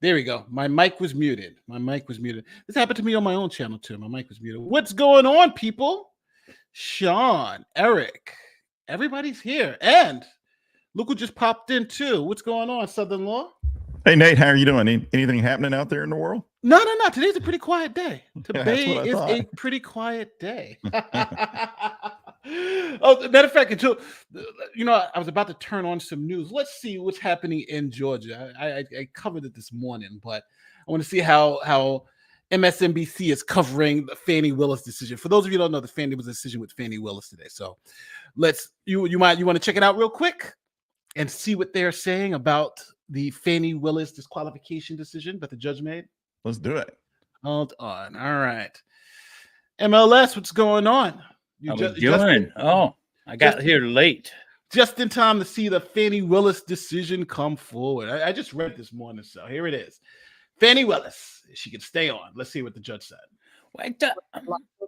There we go. My mic was muted. My mic was muted. This happened to me on my own channel too. My mic was muted. What's going on, people? Sean, Eric, everybody's here. And look who just popped in too. What's going on, Southern Law? Hey, Nate, how are you doing? Anything happening out there in the world? No. Today's a pretty quiet day. Today is a pretty quiet day. Oh, matter of fact, until I was about to turn on some news. Let's see what's happening in Georgia. I covered it this morning, but I want to see how MSNBC is covering the Fani Willis decision. For those of you who don't know, the Fani was a decision with Fani Willis today. So you want to check it out real quick and see what they're saying about the Fani Willis disqualification decision that the judge made. Let's do it. Hold on. All right. MLS, what's going on? How we doing? I got here late. Just in time to see the Fani Willis decision come forward. I just read this morning, so here it is. Fani Willis, she can stay on. Let's see what the judge said.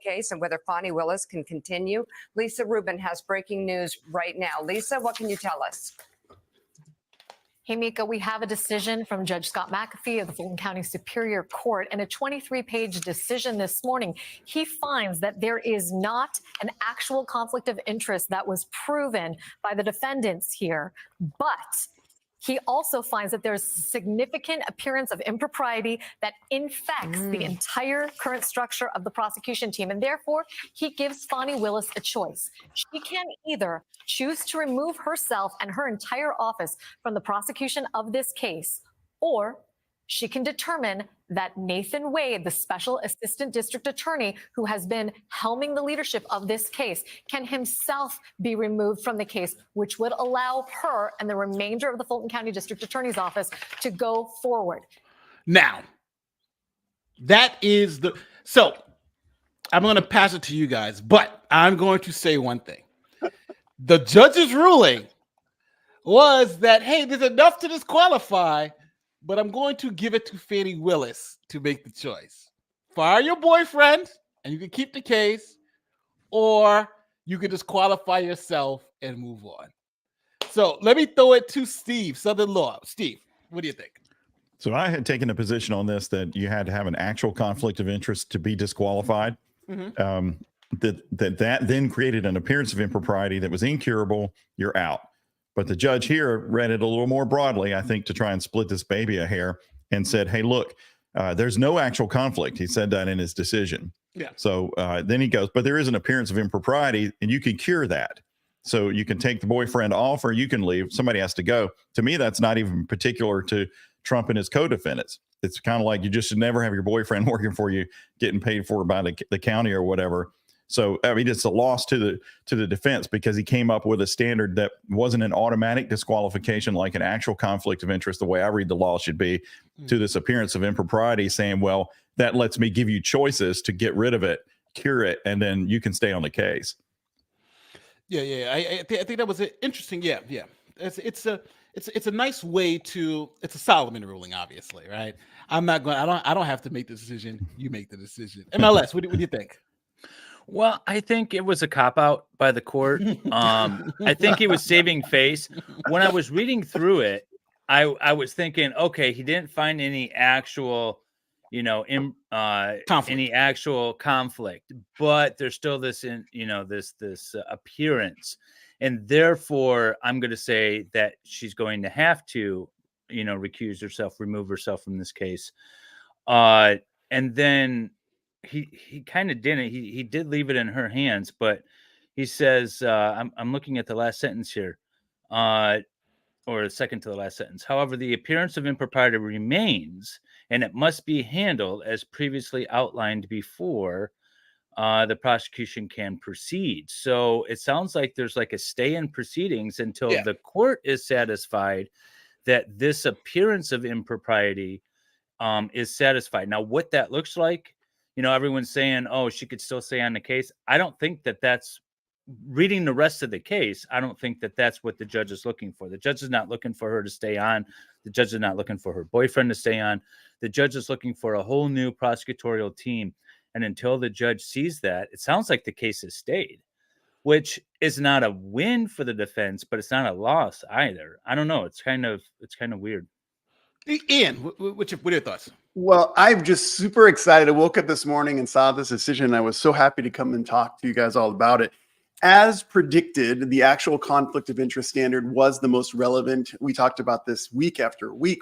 Case and whether Fani Willis can continue. Lisa Rubin has breaking news right now. Lisa, what can you tell us? Hey, Mika, we have a decision from Judge Scott McAfee of the Fulton County Superior Court and a 23-page decision this morning. He finds that there is not an actual conflict of interest that was proven by the defendants here, but he also finds that there's significant appearance of impropriety that infects the entire current structure of the prosecution team. And therefore, he gives Fani Willis a choice. She can either choose to remove herself and her entire office from the prosecution of this case, or she can determine that Nathan Wade, the special assistant district attorney who has been helming the leadership of this case, can himself be removed from the case, which would allow her and the remainder of the Fulton County District Attorney's Office to go forward. Now, that is so I'm going to pass it to you guys, but I'm going to say one thing. The judge's ruling was that, hey, there's enough to disqualify, but I'm going to give it to Fani Willis to make the choice. Fire your boyfriend, and you can keep the case, or you can disqualify yourself and move on. So let me throw it to Steve, Southern Law. Steve, what do you think? So I had taken a position on this that you had to have an actual conflict of interest to be disqualified. That then created an appearance of impropriety that was incurable. You're out. But the judge here read it a little more broadly, I think, to try and split this baby a hair and said, hey, look, there's no actual conflict. He said that in his decision. Yeah. So then he goes, but there is an appearance of impropriety and you can cure that. So you can take the boyfriend off or you can leave. Somebody has to go. To me, that's not even particular to Trump and his co-defendants. It's kind of like you just should never have your boyfriend working for you, getting paid for by the county or whatever. So, I mean, it's a loss to the defense because he came up with a standard that wasn't an automatic disqualification like an actual conflict of interest, the way I read the law should be, to this appearance of impropriety, saying, well, that lets me give you choices to get rid of it, cure it, and then you can stay on the case. Yeah. I think that was interesting. Yeah. It's a nice way to. It's a Solomon ruling, obviously, right? I don't have to make the decision. You make the decision. MLS, what do you think? Well, I think it was a cop-out by the court. I think he was saving face. When I was reading through it, I was thinking, okay, he didn't find any actual, any actual conflict, but there's still this, this appearance. And therefore, I'm going to say that she's going to have to, recuse herself, remove herself from this case. And then he kind of didn't. He did leave it in her hands, but he says, I'm looking at the last sentence here, or the second to the last sentence. However, the appearance of impropriety remains, and it must be handled as previously outlined before the prosecution can proceed. So it sounds like there's like a stay in proceedings until the court is satisfied that this appearance of impropriety is satisfied. Now, what that looks like, everyone's saying, oh, she could still stay on the case. I don't think that that's reading the rest of the case. I don't think that that's what the judge is looking for. The judge is not looking for her to stay on. The judge is not looking for her boyfriend to stay on. The judge is looking for a whole new prosecutorial team. And until the judge sees that, it sounds like the case has stayed, which is not a win for the defense, but it's not a loss either. I don't know. It's kind of weird. Ian, what are your thoughts? Well, I'm just super excited. I woke up this morning and saw this decision. And I was so happy to come and talk to you guys all about it. As predicted, the actual conflict of interest standard was the most relevant. We talked about this week after week.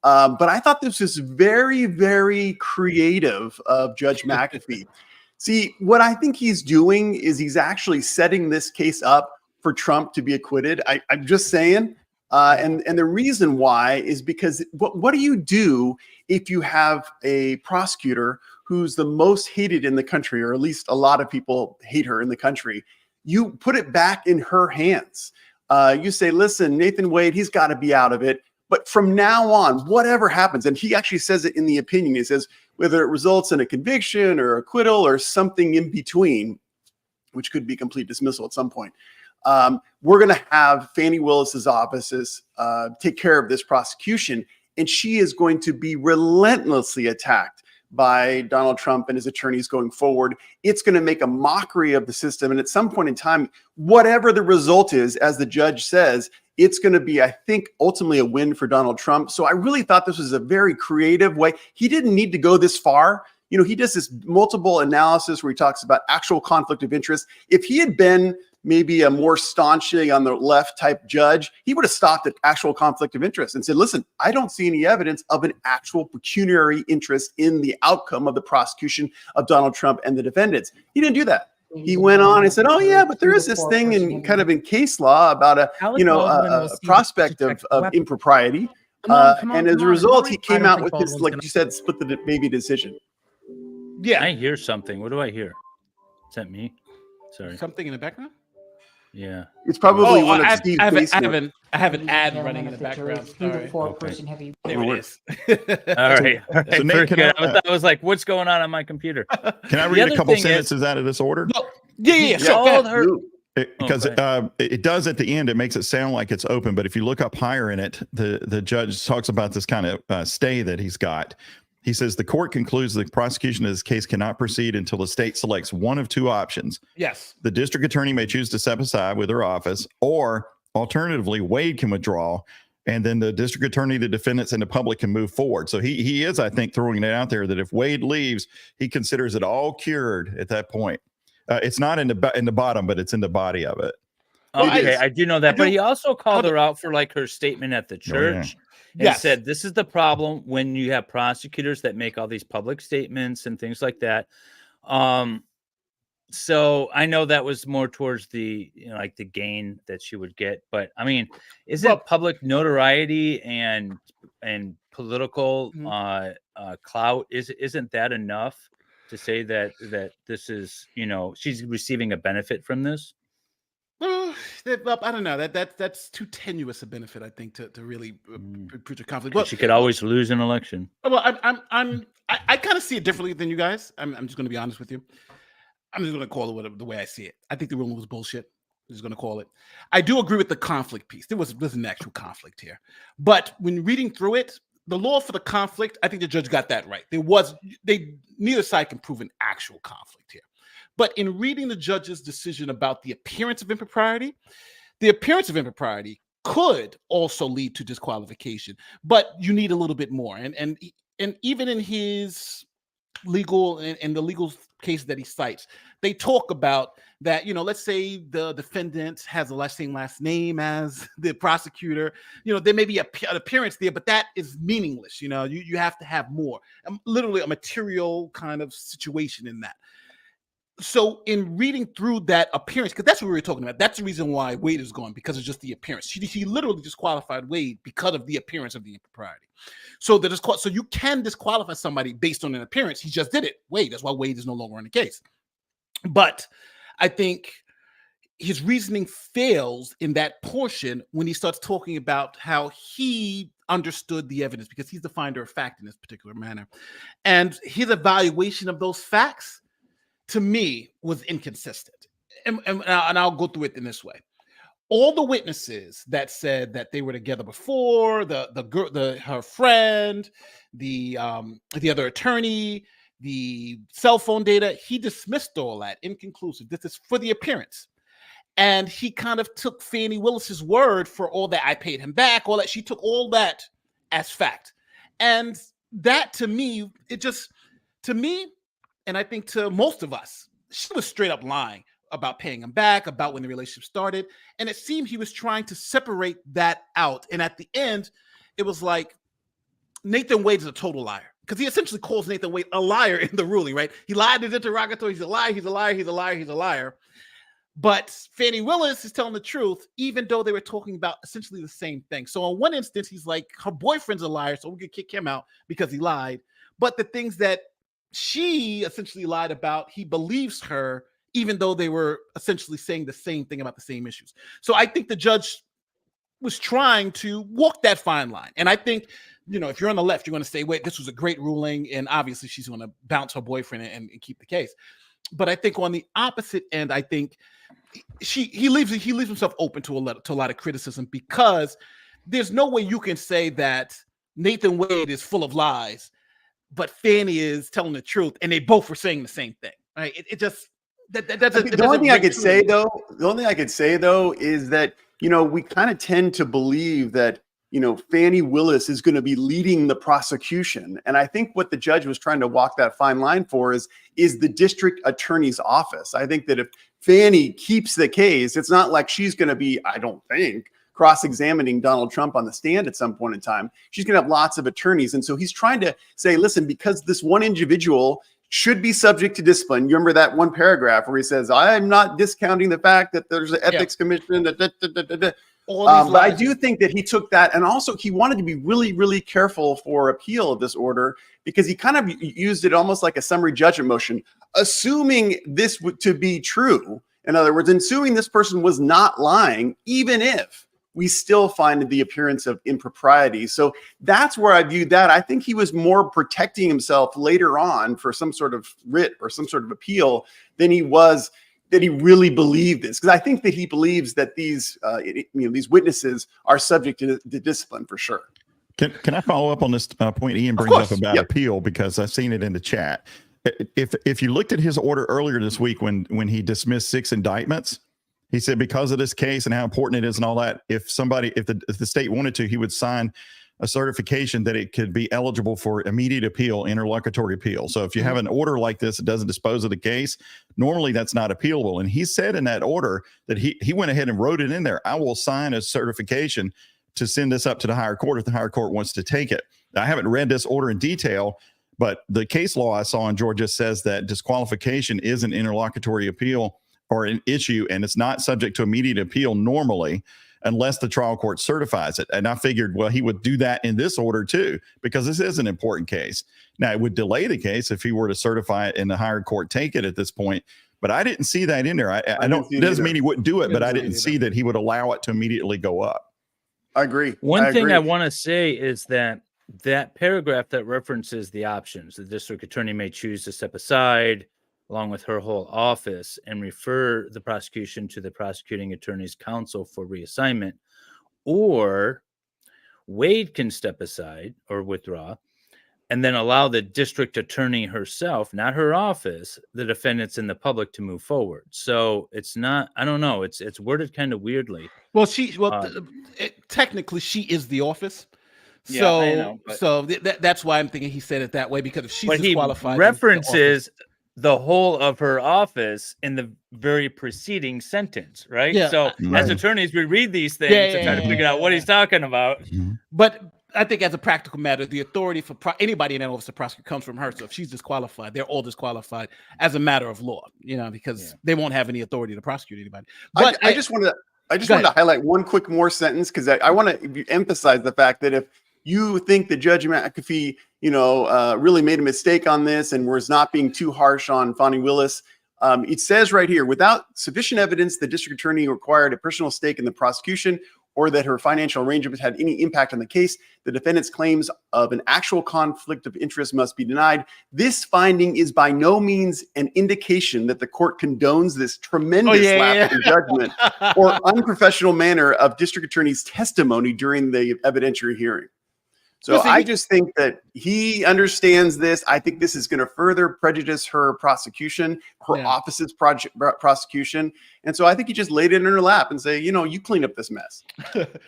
But I thought this was very, very creative of Judge McAfee. See, what I think he's doing is he's actually setting this case up for Trump to be acquitted. I'm just saying. And the reason why is because what do you do if you have a prosecutor who's the most hated in the country, or at least a lot of people hate her in the country? You put it back in her hands. You say, listen, Nathan Wade, he's got to be out of it. But from now on, whatever happens, and he actually says it in the opinion, he says, whether it results in a conviction or acquittal or something in between, which could be complete dismissal at some point, we're going to have Fani Willis's offices take care of this prosecution, and she is going to be relentlessly attacked by Donald Trump and his attorneys going forward. It's going to make a mockery of the system, and at some point in time, whatever the result is, as the judge says, it's going to be, I think, ultimately a win for Donald Trump. So I really thought this was a very creative way. He didn't need to go this far. You know, he does this multiple analysis where he talks about actual conflict of interest. If he had been maybe a more staunchly on the left type judge, he would have stopped at actual conflict of interest and said, listen, I don't see any evidence of an actual pecuniary interest in the outcome of the prosecution of Donald Trump and the defendants. He didn't do that. He went on and said, oh yeah, but there is this thing in kind of in case law about a prospect of impropriety. And as a result, he came out with this, like you said, split the baby decision. Yeah. I hear something. What do I hear? Is that me? Sorry. Something in the background? Yeah. It's probably one of I Steve have Basement. I have an ad running in the background. Sorry. Heavy. There it is. All right. So Nate, I was like, what's going on my computer? Can I read a couple sentences out of this order? No. Yeah. Sure. Because it does at the end, it makes it sound like it's open, but if you look up higher in it, the judge talks about this kind of stay that he's got. He says the court concludes the prosecution of this case cannot proceed until the state selects one of two options. Yes. The district attorney may choose to step aside with her office, or alternatively, Wade can withdraw, and then the district attorney, the defendants, and the public can move forward. So he is, I think, throwing it out there that if Wade leaves, he considers it all cured at that point. It's not in the bottom, but it's in the body of it. Okay, I do know that. But he also called her out for like her statement at the church. And said, this is the problem when you have prosecutors that make all these public statements and things like that. So I know that was more towards the, like the gain that she would get. But I mean, isn't public notoriety and political clout, isn't that enough to say that this is, she's receiving a benefit from this? I don't know. That's too tenuous a benefit, I think, to really preach a conflict. Well, she could always lose an election. Well, I kind of see it differently than you guys. I'm just going to be honest with you. I'm just going to call it the way I see it. I think the ruling was bullshit. I'm just going to call it. I do agree with the conflict piece. There was an actual conflict here, but when reading through it, the law for the conflict, I think the judge got that right. Neither side can prove an actual conflict here. But in reading the judge's decision about the appearance of impropriety, the appearance of impropriety could also lead to disqualification, but you need a little bit more. And even in his legal and the legal cases that he cites, they talk about that, let's say the defendant has the same last name as the prosecutor, there may be an appearance there, but that is meaningless. You have to have more, literally a material kind of situation in that. So in reading through that appearance, because that's what we were talking about, that's the reason why Wade is gone, because of just the appearance. He literally disqualified Wade because of the appearance of the impropriety. So so you can disqualify somebody based on an appearance. He just did it. Wade. That's why Wade is no longer on the case. But I think his reasoning fails in that portion when he starts talking about how he understood the evidence, because he's the finder of fact in this particular manner. And his evaluation of those facts, to me, was inconsistent. And I'll go through it in this way. All the witnesses that said that they were together before, her friend, the other attorney, the cell phone data, he dismissed all that, inconclusive. This is for the appearance. And he kind of took Fani Willis's word for all that. I paid him back, all that. She took all that as fact. And that to me, and I think to most of us, she was straight up lying about paying him back, about when the relationship started. And it seemed he was trying to separate that out. And at the end, it was like, Nathan Wade is a total liar, because he essentially calls Nathan Wade a liar in the ruling, right? He lied in his interrogatory. He's a liar. He's a liar. He's a liar. He's a liar. But Fani Willis is telling the truth, even though they were talking about essentially the same thing. So in one instance, he's like, her boyfriend's a liar, so we could kick him out because he lied. But the things that she essentially lied about, he believes her, even though they were essentially saying the same thing about the same issues. So I think the judge was trying to walk that fine line. And I think, if you're on the left, you're going to say, wait, this was a great ruling. And obviously she's going to bounce her boyfriend and keep the case. But I think on the opposite end, I think he leaves himself open to a lot of criticism, because there's no way you can say that Nathan Wade is full of lies, but Fani is telling the truth, and they both were saying the same thing. Right? The only thing I could say though is that we kind of tend to believe that Fani Willis is going to be leading the prosecution. And I think what the judge was trying to walk that fine line for is the district attorney's office. I think that if Fani keeps the case, it's not like she's going to be, I don't think, cross-examining Donald Trump on the stand at some point in time. She's going to have lots of attorneys. And so he's trying to say, listen, because this one individual should be subject to discipline. You remember that one paragraph where he says, I'm not discounting the fact that there's an ethics commission, but I do think that he took that, and also he wanted to be really, really careful for appeal of this order, because he kind of used it almost like a summary judgment motion, assuming this to be true. In other words, assuming this person was not lying, even if we still find the appearance of impropriety. So that's where I viewed that. I think he was more protecting himself later on for some sort of writ or some sort of appeal than he was that he really believed this, because I think that he believes that these witnesses are subject to discipline for sure. Can I follow up on this point Ian brings up about appeal, because I've seen it in the chat. If you looked at his order earlier this week when he dismissed 6 indictments, he said because of this case and how important it is and all that, if the state wanted to, he would sign a certification that it could be eligible for immediate appeal, interlocutory appeal. So if you have an order like this that doesn't dispose of the case, normally that's not appealable. And he said in that order that he went ahead and wrote it in there, I will sign a certification to send this up to the higher court if the higher court wants to take it. Now, I haven't read this order in detail, but the case law I saw in Georgia says that disqualification is an interlocutory appeal or an issue, and it's not subject to immediate appeal normally, unless the trial court certifies it. And I figured, well, he would do that in this order too, because this is an important case. Now, it would delay the case if he were to certify it and the higher court take it at this point, but I didn't see that in there. It doesn't mean he wouldn't do it, but I didn't see that he would allow it to immediately go up. I agree. One thing I want to say is that paragraph that references the options, the district attorney may choose to step aside along with her whole office and refer the prosecution to the prosecuting attorney's counsel for reassignment, or Wade can step aside or withdraw and then allow the district attorney herself, not her office, the defendants and the public to move forward. So it's not, I don't know, it's worded kind of weirdly. Well, technically she is the office. So, I know, that's why I'm thinking he said it that way, because if she's disqualified, he references the whole of her office in the very preceding sentence, right? Yeah, so as attorneys, we read these things to try to figure out what he's talking about. But I think as a practical matter, the authority for anybody in that office to prosecute comes from her. So if she's disqualified, they're all disqualified as a matter of law, because they won't have any authority to prosecute anybody. But I just wanted to highlight one quick more sentence, because I want to emphasize the fact that if you think that Judge McAfee, really made a mistake on this and was not being too harsh on Fani Willis, it says right here, without sufficient evidence, the district attorney required a personal stake in the prosecution or that her financial arrangements had any impact on the case, the defendant's claims of an actual conflict of interest must be denied. This finding is by no means an indication that the court condones this tremendous lapse in judgment or unprofessional manner of district attorney's testimony during the evidentiary hearing. So Listen, I just think that he understands this. I think this is going to further prejudice her prosecution, her office's prosecution. And so I think he just laid it in her lap and say, you clean up this mess.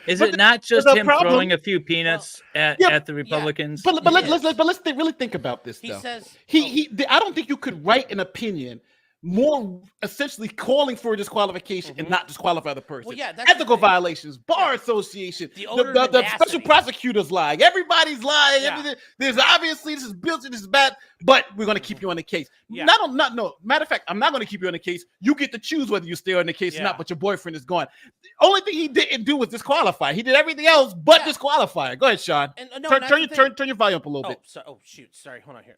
Is it not just him throwing a few peanuts at the Republicans? But let's really think about this. He says I don't think you could write an opinion more essentially calling for disqualification and not disqualify the person. Well, yeah, that's ethical violations, bar association, the special prosecutors lying, everybody's lying. Yeah. There's obviously this is built, this is bad, but we're going to keep you on the case. Yeah. No. Matter of fact, I'm not going to keep you on the case. You get to choose whether you stay on the case or not. But your boyfriend is gone. The only thing he didn't do was disqualify. He did everything else but disqualify. Go ahead, Sean. Turn your volume up a little bit. Shoot. Sorry. Hold on here.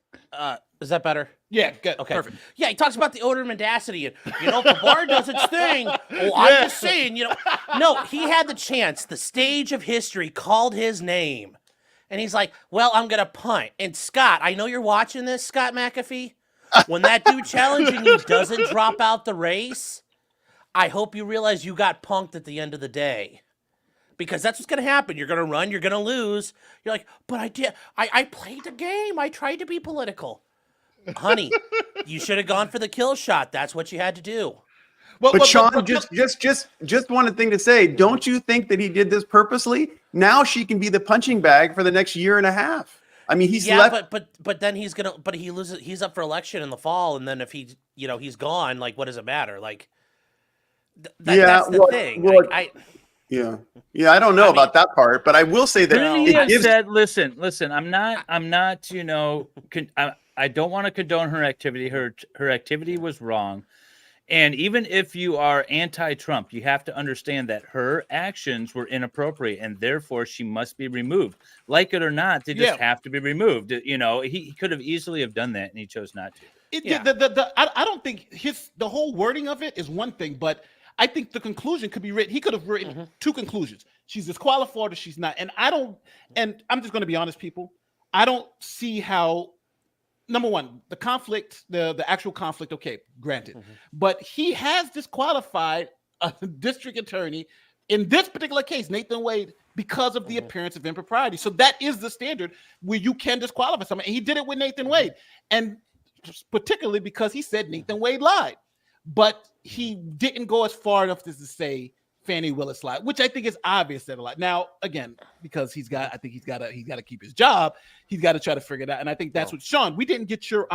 Is that better? Yeah. Good. Okay. Perfect. Yeah, he talks about the odor mendacity and if the bar does its thing. Oh, I'm just saying, No, he had the chance. The stage of history called his name. And he's like, well, I'm gonna punt. And Scott, I know you're watching this, Scott McAfee. When that dude challenging you doesn't drop out the race, I hope you realize you got punked at the end of the day. Because that's what's going to happen. You're going to run. You're going to lose. You're like, but I played the game. I tried to be political. Honey, you should have gone for the kill shot. That's what you had to do. But Sean, just one thing to say. Don't you think that he did this purposely? Now she can be the punching bag for the next year and a half. I mean, he's left. But then he loses. He's up for election in the fall, and then if he's gone, like, what does it matter? Like, that's the thing. I don't know about that part, but I will say that he said, listen, I'm not, I don't want to condone her activity. Her activity was wrong. And even if you are anti-Trump, you have to understand that her actions were inappropriate and therefore she must be removed. Like it or not, they just have to be removed. He could have easily have done that and he chose not to. I don't think the whole wording of it is one thing, but I think the conclusion could be written. He could have written two conclusions. She's disqualified or she's not. And I'm just going to be honest, people. I don't see how, number one, the conflict, the actual conflict, okay, granted. But he has disqualified a district attorney in this particular case, Nathan Wade, because of the appearance of impropriety. So that is the standard where you can disqualify someone. And he did it with Nathan Wade. And particularly because he said Nathan Wade lied. But he didn't go as far enough as to say Fani Willis lied, which I think is obvious that a lot. Now, again, because he's got to keep his job. He's got to try to figure it out. And I think that's what Sean. We didn't get your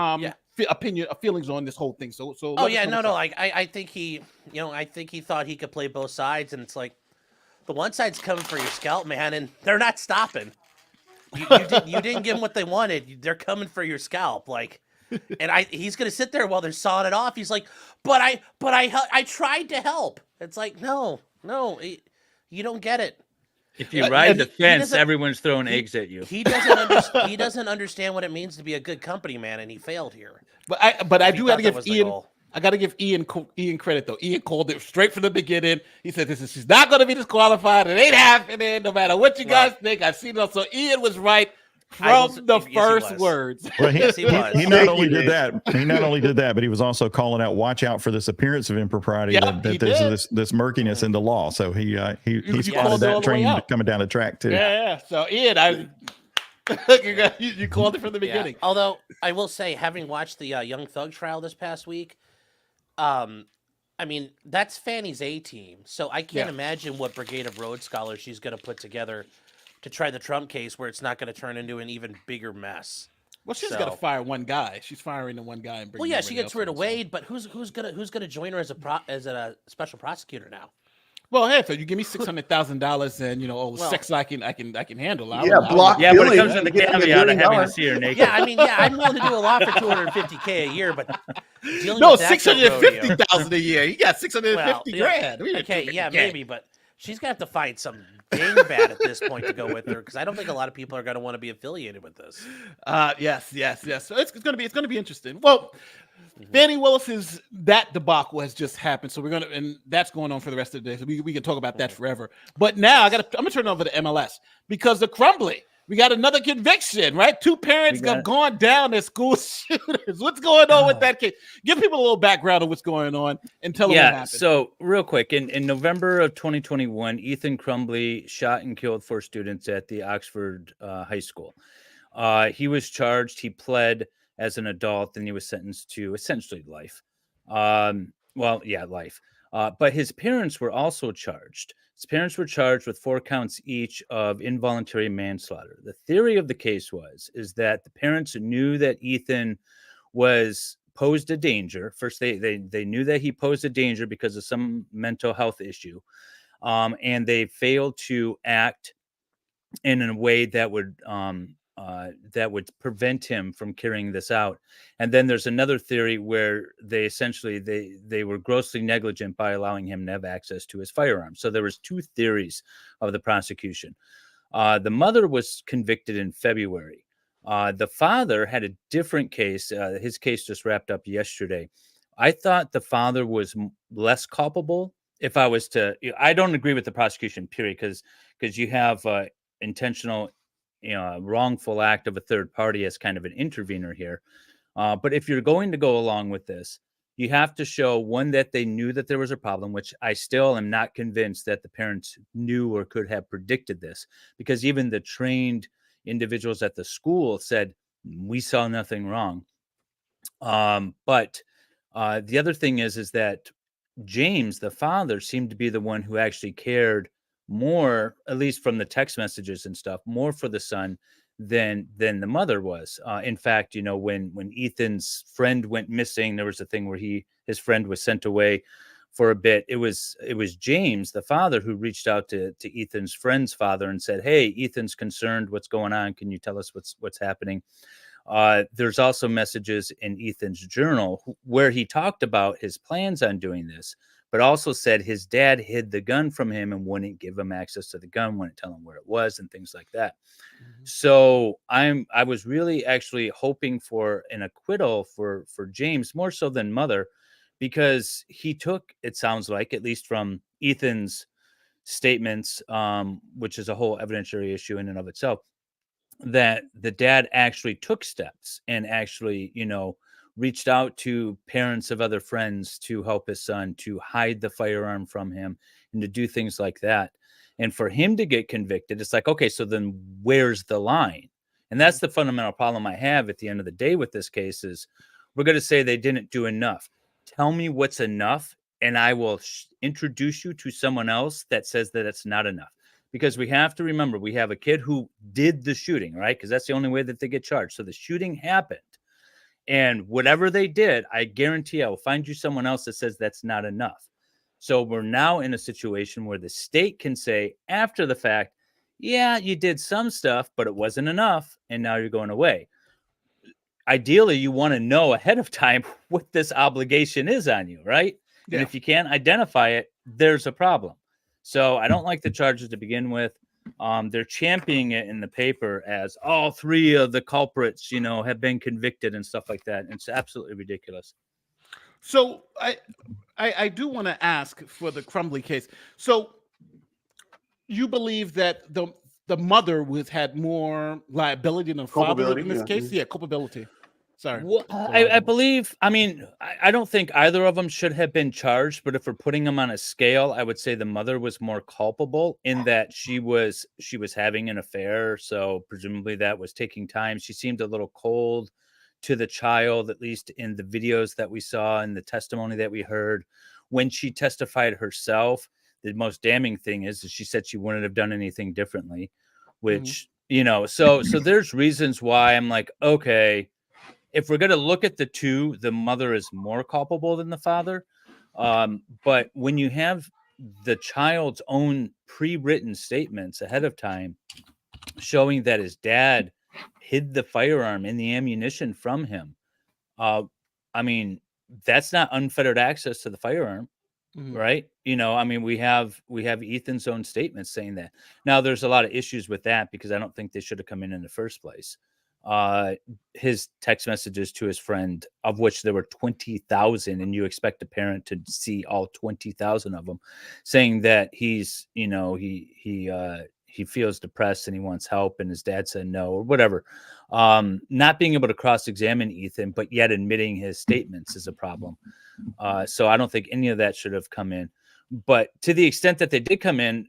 opinion, feelings on this whole thing. So. Like I think he, I think he thought he could play both sides, and it's like the one side's coming for your scalp, man, and they're not stopping. You didn't give them what they wanted. They're coming for your scalp, like. And he's gonna sit there while they're sawing it off. He's like, but I tried to help. It's like, no, you don't get it. If you ride the fence, everyone's throwing eggs at you. He doesn't understand what it means to be a good company man, and he failed here. But I do have to give Ian. I got to give Ian credit though. Ian called it straight from the beginning. He said, she's not going to be disqualified. It ain't happening. No matter what you guys think. I've seen it. So Ian was right from the first words. Well, he not only did that, but he was also calling out, watch out for this appearance of impropriety, that there's this murkiness in the law. So he spotted that train coming down the track too. Yeah. So Ian, you called it from the beginning. Yeah. Although I will say, having watched the Young Thug trial this past week, I mean, that's Fannie's A team. So I can't imagine what Brigade of Rhodes Scholars she's going to put together to try the Trump case, where it's not going to turn into an even bigger mess. Well, she's got to fire one guy. She's firing the one guy. And she gets rid of Wade, but who's gonna join her as a special prosecutor now? Well, hey, so you give me $600,000 and sex I can handle. But it comes with the caveat of having to see her naked. Yeah, I mean, I'm willing to do a lot for $250K a year, but $650,000 a year. You got $650 grand. Okay, maybe, but she's gonna have to find some dingbat at this point to go with her, because I don't think a lot of people are gonna want to be affiliated with this. Yes. So it's gonna be interesting. Well, Fani Willis's that debacle has just happened, so and that's going on for the rest of the day. So we can talk about that forever. But now I'm gonna turn it over to MLS, because the Crumbly We got another conviction, right? Two parents We got have it. gone down as school shooters. What's going on with that case? Give people a little background of what's going on and tell them what happened. So real quick, in November of 2021, Ethan Crumbley shot and killed 4 students at the Oxford High School. He was charged. He pled as an adult, and he was sentenced to essentially life. Life. But his parents were also charged. His parents were charged with 4 counts each of involuntary manslaughter. The theory of the case is that the parents knew that Ethan posed a danger. First, they knew that he posed a danger because of some mental health issue, and they failed to act in a way that would prevent him from carrying this out. And then there's another theory where they essentially they were grossly negligent by allowing him to have access to his firearm. So there was 2 theories of the prosecution. The mother was convicted in February. The father had a different case. His case just wrapped up yesterday. I thought the father was less culpable. If I was to, I don't agree with the prosecution, period, because you have intentional, wrongful act of a third party as kind of an intervener here. But if you're going to go along with this, you have to show, one, that they knew that there was a problem, which I still am not convinced that the parents knew or could have predicted this, because even the trained individuals at the school said, we saw nothing wrong. But the other thing is that James, the father, seemed to be the one who actually cared more, at least from the text messages and stuff, more for the son than the mother was. In fact, when Ethan's friend went missing, there was a thing where his friend was sent away for a bit. It was James, the father, who reached out to Ethan's friend's father and said, "Hey, Ethan's concerned. What's going on? Can you tell us what's happening?" There's also messages in Ethan's journal where he talked about his plans on doing this, but also said his dad hid the gun from him and wouldn't give him access to the gun, wouldn't tell him where it was, and things like that. Mm-hmm. So I was really actually hoping for an acquittal for James, more so than mother, because he took, it sounds like, at least from Ethan's statements, which is a whole evidentiary issue in and of itself, that the dad actually took steps and actually, reached out to parents of other friends to help his son, to hide the firearm from him and to do things like that. And for him to get convicted, it's like, okay, so then where's the line? And that's the fundamental problem I have at the end of the day with this case is we're going to say they didn't do enough. Tell me what's enough, and I will introduce you to someone else that says that it's not enough. Because we have to remember, we have a kid who did the shooting, right? Because that's the only way that they get charged. So the shooting happened. And whatever they did, I guarantee I will find you someone else that says that's not enough. So we're now in a situation where the state can say after the fact, yeah, you did some stuff, but it wasn't enough. And now you're going away. Ideally, you want to know ahead of time what this obligation is on you, right? Yeah. And if you can't identify it, there's a problem. So I don't like the charges to begin with. They're championing it in the paper as all 3 of the culprits, have been convicted and stuff like that. And it's absolutely ridiculous. So I do want to ask for the Crumbley case. So you believe that the mother had more liability than the father in this case? Yeah, culpability. Sorry. Well, I believe, I don't think either of them should have been charged, but if we're putting them on a scale, I would say the mother was more culpable in that she was having an affair. So presumably that was taking time. She seemed a little cold to the child, at least in the videos that we saw and the testimony that we heard. When she testified herself, the most damning thing is that she said she wouldn't have done anything differently, which, so there's reasons why I'm like, okay, if we're going to look at the 2, the mother is more culpable than the father. But when you have the child's own pre-written statements ahead of time showing that his dad hid the firearm and the ammunition from him, that's not unfettered access to the firearm, right? We have Ethan's own statements saying that. Now, there's a lot of issues with that because I don't think they should have come in the first place. His text messages to his friend, of which there were 20,000, and you expect a parent to see all 20,000 of them, saying that he he feels depressed and he wants help, and his dad said no or whatever. Not being able to cross-examine Ethan, but yet admitting his statements is a problem. So I don't think any of that should have come in. But to the extent that they did come in,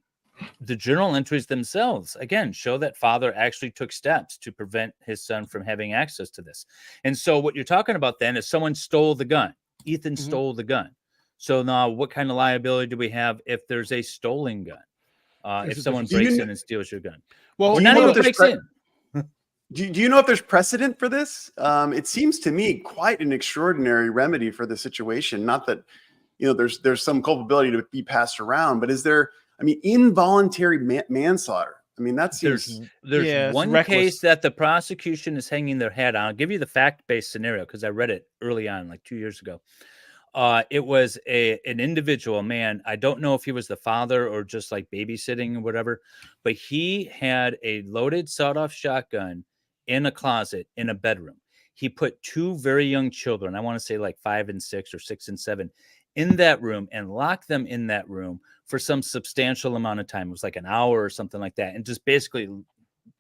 the journal entries themselves, again, show that father actually took steps to prevent his son from having access to this. And so what you're talking about then is someone stole the gun. Ethan stole the gun. So now what kind of liability do we have if there's a stolen gun? If someone breaks in and steals your gun? Well, Or not even breaks in. Do you know if there's precedent for this? It seems to me quite an extraordinary remedy for the situation. Not that, there's some culpability to be passed around, but is there, involuntary manslaughter? That seems... There's one reckless case that the prosecution is hanging their hat on. I'll give you the fact-based scenario because I read it early on, like 2 years ago. It was an individual, man. I don't know if he was the father or just like babysitting or whatever, but he had a loaded sawed-off shotgun in a closet in a bedroom. He put two very young children, I want to say like 5 and 6 or 6 and 7, in that room and locked them in that room for some substantial amount of time. It was like an hour or something like that, and just basically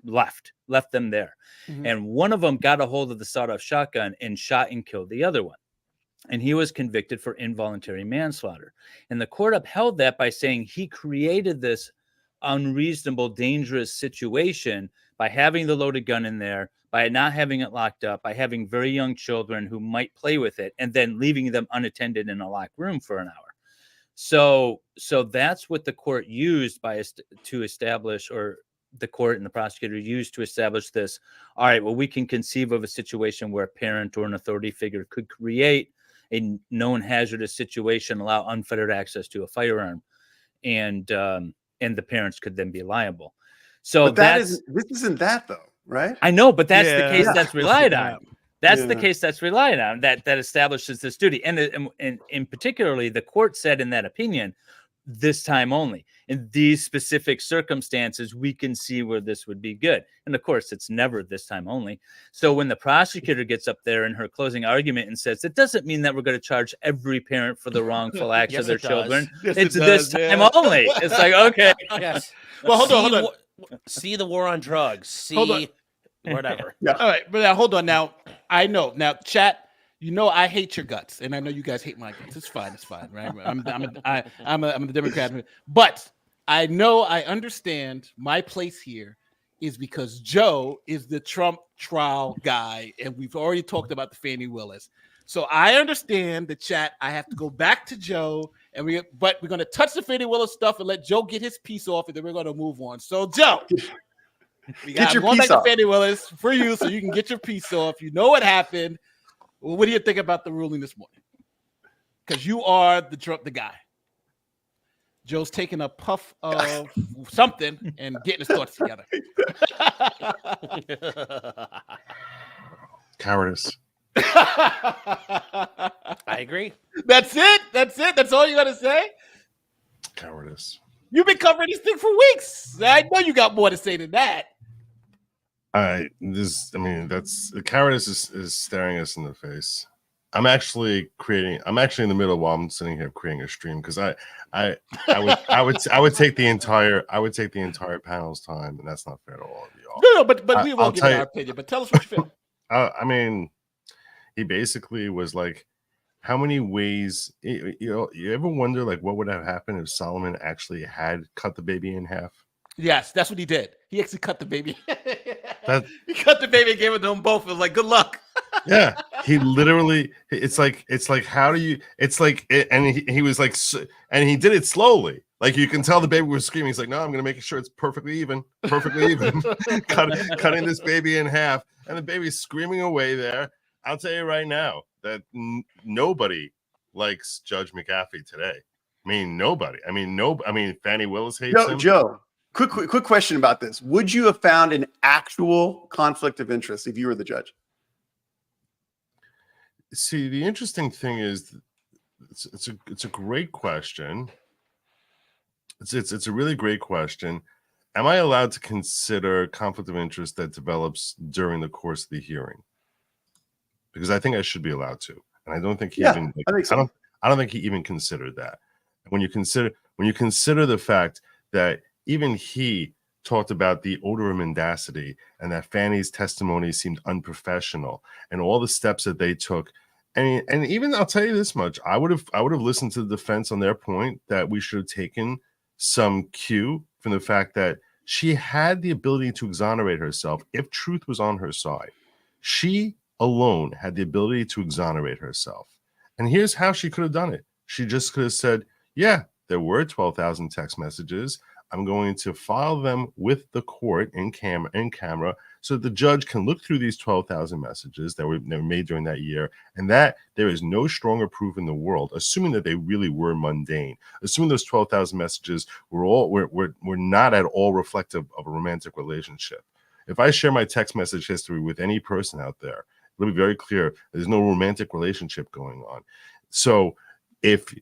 left them there. And one of them got a hold of the sawed-off shotgun and shot and killed the other one. And he was convicted for involuntary manslaughter. And the court upheld that by saying he created this unreasonable, dangerous situation by having the loaded gun in there, by not having it locked up, by having very young children who might play with it, and then leaving them unattended in a locked room for an hour. So that's what the court used to establish, or the court and the prosecutor used to establish this. All right, well, we can conceive of a situation where a parent or an authority figure could create a known hazardous situation, allow unfettered access to a firearm, and the parents could then be liable. So this isn't that though, right? I know, but that's the case that's relied on. That's the Yeah. case that's relied on, that establishes this duty. And particularly the court said in that opinion, this time only. In these specific circumstances, we can see where this would be good. And of course, it's never this time only. So when the prosecutor gets up there in her closing argument and says, it doesn't mean that we're going to charge every parent for the wrongful acts of their children. Yes, It's it this does, time yeah. only. It's like, okay. Yes. Well, hold on. See the war on drugs. Hold on. See whatever. All right, but now hold on. Now I know. Now, chat. I hate your guts, and I know you guys hate my guts. It's fine, right? I'm a Democrat, but I understand my place here is because Joe is the Trump trial guy, and we've already talked about the Fani Willis. So I understand the chat. I have to go back to Joe, but we're going to touch the Fani Willis stuff and let Joe get his piece off, and then we're going to move on. So Joe, Get your going piece back off. to Fani Willis for you, so you can get your piece off. You know what happened. Well, what do you think about the ruling this morning? Because you are the guy. Joe's taking a puff of something and getting his thoughts together. Cowardice. I agree. That's it. That's all you got to say? Cowardice. You've been covering this thing for weeks. I know you got more to say than that. That's the cowardice is staring us in the face. I'm actually in the middle while I'm sitting here creating a stream because I would take the entire panel's time, and that's not fair to all of y'all. No, but we won't give our opinion. But tell us what you feel. He basically was like, how many ways, you ever wonder like what would have happened if Solomon actually had cut the baby in half? Yes, that's what he did. He actually cut the baby. He cut the baby and gave it to them both. It was like, good luck. Yeah, he literally. It's like how do you? It's like, and he was like, and he did it slowly. Like you can tell the baby was screaming. He's like, no, I'm gonna make sure it's perfectly even. Cutting this baby in half, and the baby's screaming away there. I'll tell you right now that nobody likes Judge McAfee today. Nobody. Fani Willis hates him. Joe, quick question about this. Would you have found an actual conflict of interest if you were the judge? See, the interesting thing is, it's a great question. It's a really great question. Am I allowed to consider conflict of interest that develops during the course of the hearing? Because I think I should be allowed to, and I don't think he even. I think so. I don't think he even considered that. When you consider the fact that even he talked about the odor of mendacity and that Fani's testimony seemed unprofessional and all the steps that they took. And even I'll tell you this much, I would have listened to the defense on their point that we should have taken some cue from the fact that she had the ability to exonerate herself if truth was on her side. She alone had the ability to exonerate herself. And here's how she could have done it. She just could have said, yeah, there were 12,000 text messages. I'm going to file them with the court in camera so that the judge can look through these 12,000 messages that were made during that year, and that there is no stronger proof in the world, assuming that they really were mundane, assuming those 12,000 messages were not at all reflective of a romantic relationship. If I share my text message history with any person out there, it'll be very clear there's no romantic relationship going on. So if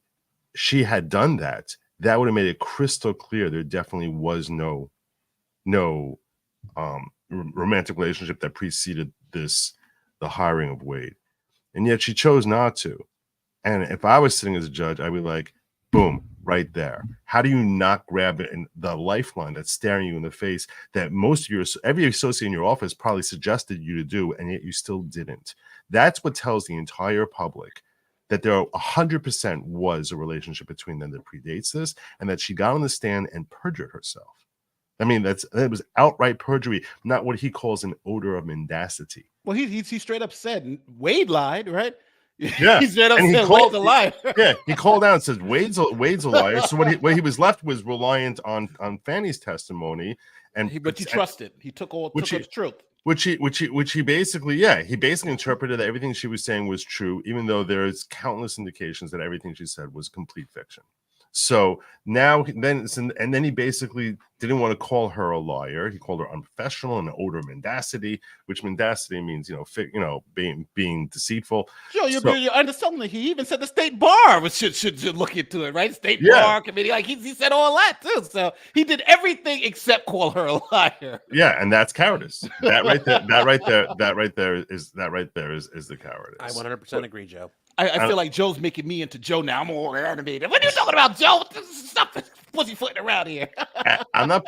she had done that, that would have made it crystal clear there definitely was no romantic relationship that preceded the hiring of Wade. And yet she chose not to. And if I was sitting as a judge, I'd be like, boom, right there. How do you not grab it in the lifeline that's staring you in the face that every associate in your office probably suggested you to do, and yet you still didn't? That's what tells the entire public that there 100% was a relationship between them that predates this, and that she got on the stand and perjured herself. I mean, that was outright perjury, not what he calls an odor of mendacity. Well, he straight up said Wade lied, right? Yeah, he straight up and said Wade's a liar. Yeah, he called out and says Wade's a liar. So what he was left was reliant on Fani's testimony, But he trusted. He took as truth. Which he basically interpreted that everything she was saying was true, even though there's countless indications that everything she said was complete fiction. So now then he basically didn't want to call her a liar. He called her unprofessional and an odor of mendacity, which mendacity means being deceitful. Sure, you're understanding that he even said the state bar should look into it, right? State bar committee, like he said all that too. So he did everything except call her a liar. Yeah, and that's cowardice. That right there is the cowardice. I 100% agree, Joe. I feel like Joe's making me into Joe now. I'm all animated. What are you talking about, Joe? Stop pussyfooting around here. I'm not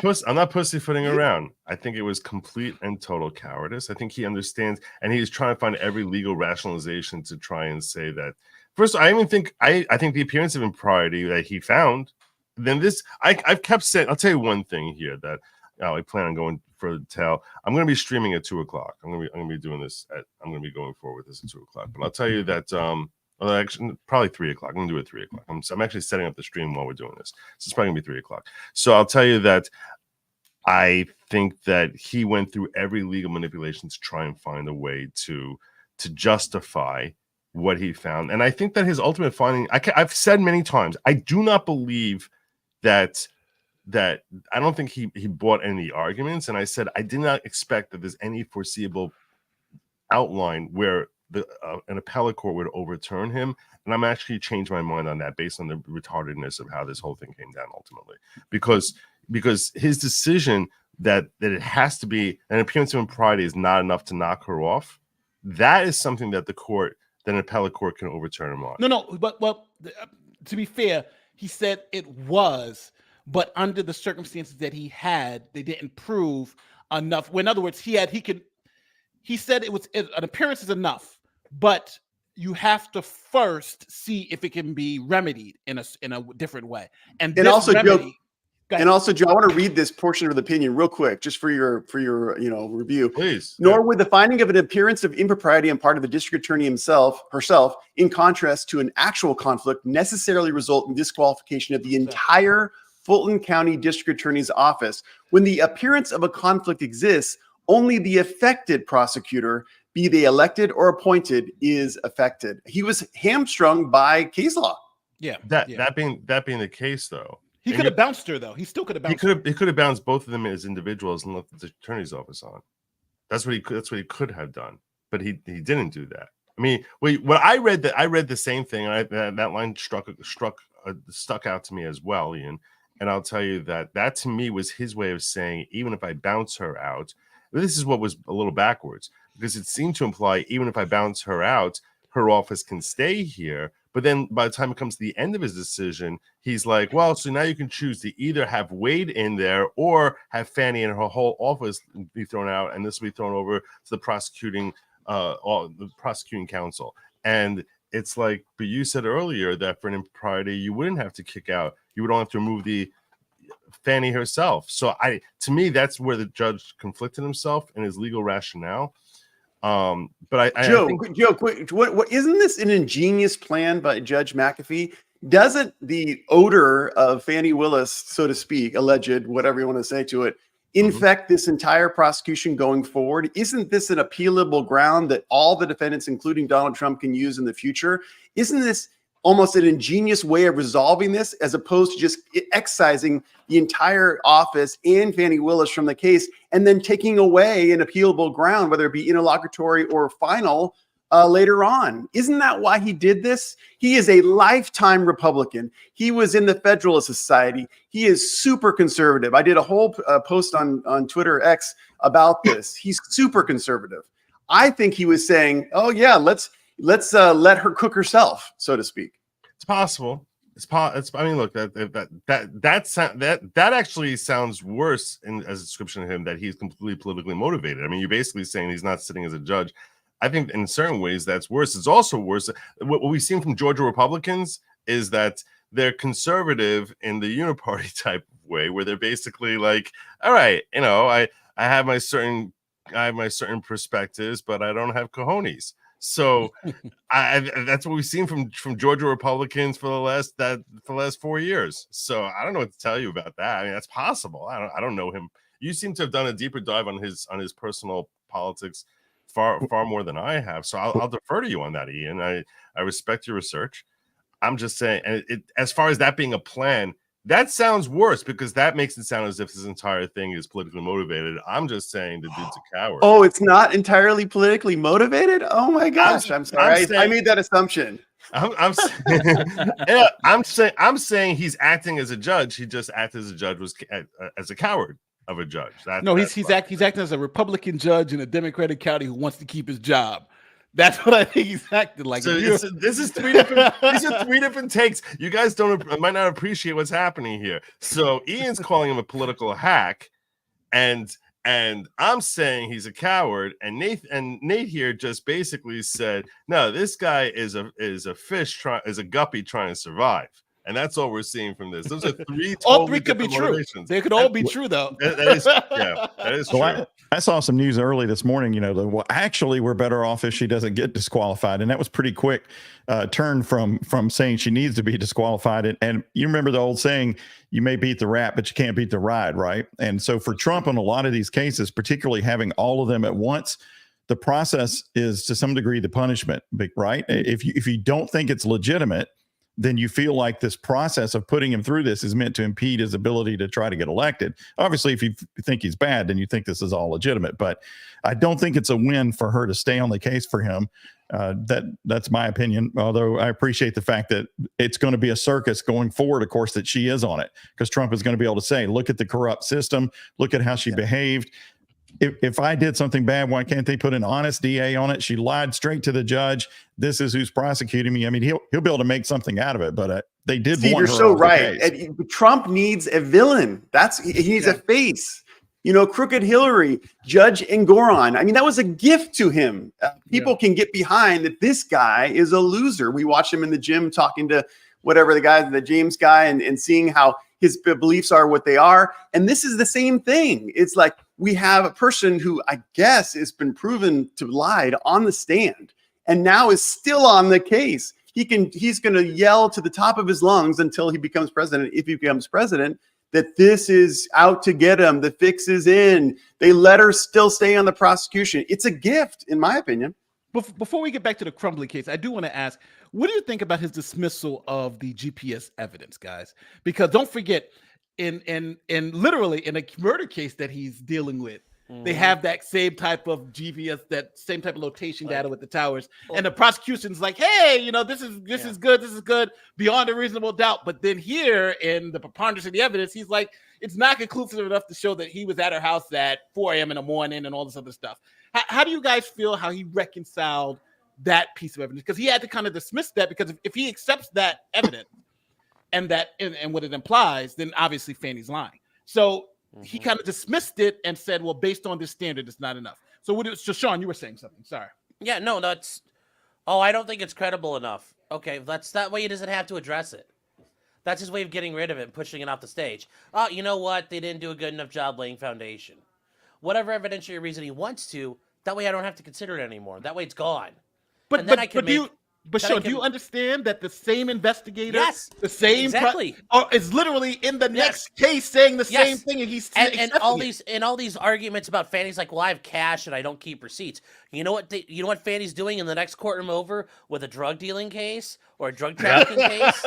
pussyfooting around. I think it was complete and total cowardice. I think he understands, and he's trying to find every legal rationalization to try and say that. First, I think the appearance of impropriety that he found. Then I've kept saying. I'll tell you one thing here that I plan on going further to tell. I'm going to be streaming at 2:00. I'm going to be doing this. I'm going to be going forward with this at 2:00. But I'll tell you that. Well, actually, probably 3:00. I'm going to do it at 3:00. I'm actually setting up the stream while we're doing this. So it's probably going to be 3:00. So I'll tell you that I think that he went through every legal manipulation to try and find a way to justify what he found. And I think that his ultimate finding, I've said many times, I do not believe that I don't think he bought any of the arguments. And I said, I did not expect that there's any foreseeable outline where an appellate court would overturn him, and I'm actually changed my mind on that based on the retardedness of how this whole thing came down ultimately, because his decision that it has to be an appearance of impropriety is not enough to knock her off. That is something that an appellate court can overturn him on. No, but to be fair, he said it was, but under the circumstances that he had, they didn't prove enough. In other words, he said it was an appearance is enough. But you have to first see if it can be remedied in a different way. And also, Joe, I want to read this portion of the opinion real quick, just for your review. Please. Nor would the finding of an appearance of impropriety on part of the district attorney herself, in contrast to an actual conflict, necessarily result in disqualification of the entire Fulton County District Attorney's office. When the appearance of a conflict exists, only the affected prosecutor, be they elected or appointed, is affected. He was hamstrung by case law. Yeah. That being the case, though, he could have bounced her. Though he still could have bounced. He could have bounced both of them as individuals and left the attorney's office on. That's what he could have done, but he didn't do that. I mean, when I read the same thing, and that line stuck out to me as well, Ian. And I'll tell you that to me was his way of saying, even if I bounce her out, this is what was a little backwards, because it seemed to imply even if I bounce her out, her office can stay here. But then by the time it comes to the end of his decision, he's like, well, so now you can choose to either have Wade in there or have Fani and her whole office be thrown out, and this will be thrown over to the prosecuting counsel. And it's like, but you said earlier that for an impropriety, you wouldn't have to kick out. You would only have to remove the Fani herself. So to me, that's where the judge conflicted himself in his legal rationale. But Joe, I think, quick, what isn't this an ingenious plan by Judge McAfee? Doesn't the odor of Fani Willis, so to speak, alleged, whatever you want to say to it, infect this entire prosecution going forward? Isn't this an appealable ground that all the defendants, including Donald Trump, can use in the future? Isn't this almost an ingenious way of resolving this, as opposed to just excising the entire office and Fani Willis from the case and then taking away an appealable ground, whether it be interlocutory or final, later on? Isn't that why he did this? He is a lifetime Republican. He was in the Federalist Society. He is super conservative. I did a whole post on Twitter X about this. He's super conservative. I think he was saying, oh yeah, let's let her cook herself, so to speak. it's possible. I mean, look, that actually sounds worse as a description of him, that he's completely politically motivated. I mean, you're basically saying he's not sitting as a judge. I think in certain ways that's worse. It's also worse. What we've seen from Georgia Republicans is that they're conservative in the uniparty type of way, where they're basically like, all right, I have my certain perspectives, but I don't have cojones. So that's what we've seen from Georgia Republicans for the last 4 years. So I don't know what to tell you about that. I mean, that's possible. I don't know him. You seem to have done a deeper dive on his personal politics far more than I have. So I'll defer to you on that, Ian. I respect your research. I'm just saying, and as far as that being a plan, that sounds worse, because that makes it sound as if this entire thing is politically motivated. I'm just saying the dude's a coward. Oh, it's not entirely politically motivated? Oh my gosh, I'm sorry. I made that assumption. I'm saying he's acting as a judge. He just acted as a judge, as a coward of a judge. He's acting as a Republican judge in a Democratic county who wants to keep his job. That's what I think he's acting like. So this is three different. These are three different takes. You guys might not appreciate what's happening here. So Ian's calling him a political hack, and I'm saying he's a coward. And Nate here just basically said, no, this guy is a fish is a guppy trying to survive. And that's all we're seeing from this. Those are three. All three could be true. They could all be true, though. That is true. I saw some news early this morning. Actually, we're better off if she doesn't get disqualified, and that was pretty quick turn from saying she needs to be disqualified. And you remember the old saying, "You may beat the rat, but you can't beat the ride," right? And so for Trump on a lot of these cases, particularly having all of them at once, the process is to some degree the punishment, right? If you don't think it's legitimate, then you feel like this process of putting him through this is meant to impede his ability to try to get elected. Obviously, if you think he's bad, then you think this is all legitimate. But I don't think it's a win for her to stay on the case for him. That's my opinion, although I appreciate the fact that it's going to be a circus going forward, of course, that she is on it, because Trump is going to be able to say, look at the corrupt system, look at how she behaved. If I did something bad, why can't they put an honest DA on it? She lied straight to the judge. This is who's prosecuting me. I mean, he'll be able to make something out of it, but they did. Steve, want you're her so off the right. case. And Trump needs a villain. He needs a face. Crooked Hillary, Judge Engoron. I mean, that was a gift to him. People can get behind that this guy is a loser. We watch him in the gym talking to whatever the James guy, and seeing how his beliefs are what they are. And this is the same thing. It's like we have a person who I guess has been proven to lied on the stand and now is still on the case. He's going to yell to the top of his lungs until he becomes president, if he becomes president, that this is out to get him. The fix is in. They let her still stay on the prosecution. It's a gift, in my opinion. Before we get back to the Crumbly case, I do want to ask, what do you think about his dismissal of the GPS evidence, guys? Because don't forget, in literally in a murder case that he's dealing with, they have that same type of GPS, that same type of location data with the towers, and the prosecution's like, hey, this is good, beyond a reasonable doubt. But then here in the preponderance of the evidence, he's like, it's not conclusive enough to show that he was at her house at 4 a.m. in the morning and all this other stuff. How do you guys feel how he reconciled that piece of evidence, because he had to kind of dismiss that, because if he accepts that evidence and what it implies, then obviously Fani's lying. So he kind of dismissed it and said, well, based on this standard, it's not enough. So Sean, you were saying something. Sorry. Yeah, no, that's. Oh, I don't think it's credible enough. Okay, that's that way. He doesn't have to address it. That's his way of getting rid of it and pushing it off the stage. Oh, you know what? They didn't do a good enough job laying foundation. Whatever evidentiary reason he wants to, that way I don't have to consider it anymore. That way it's gone. But And then I can do make- Sean, do you understand that the same investigator, Yes, the same exactly, is literally in the next case saying the same thing, and he's and accepting all these arguments about Fanny's like, well, I have cash and I don't keep receipts. You know what Fanny's doing in the next courtroom over with a drug dealing case or a drug trafficking case?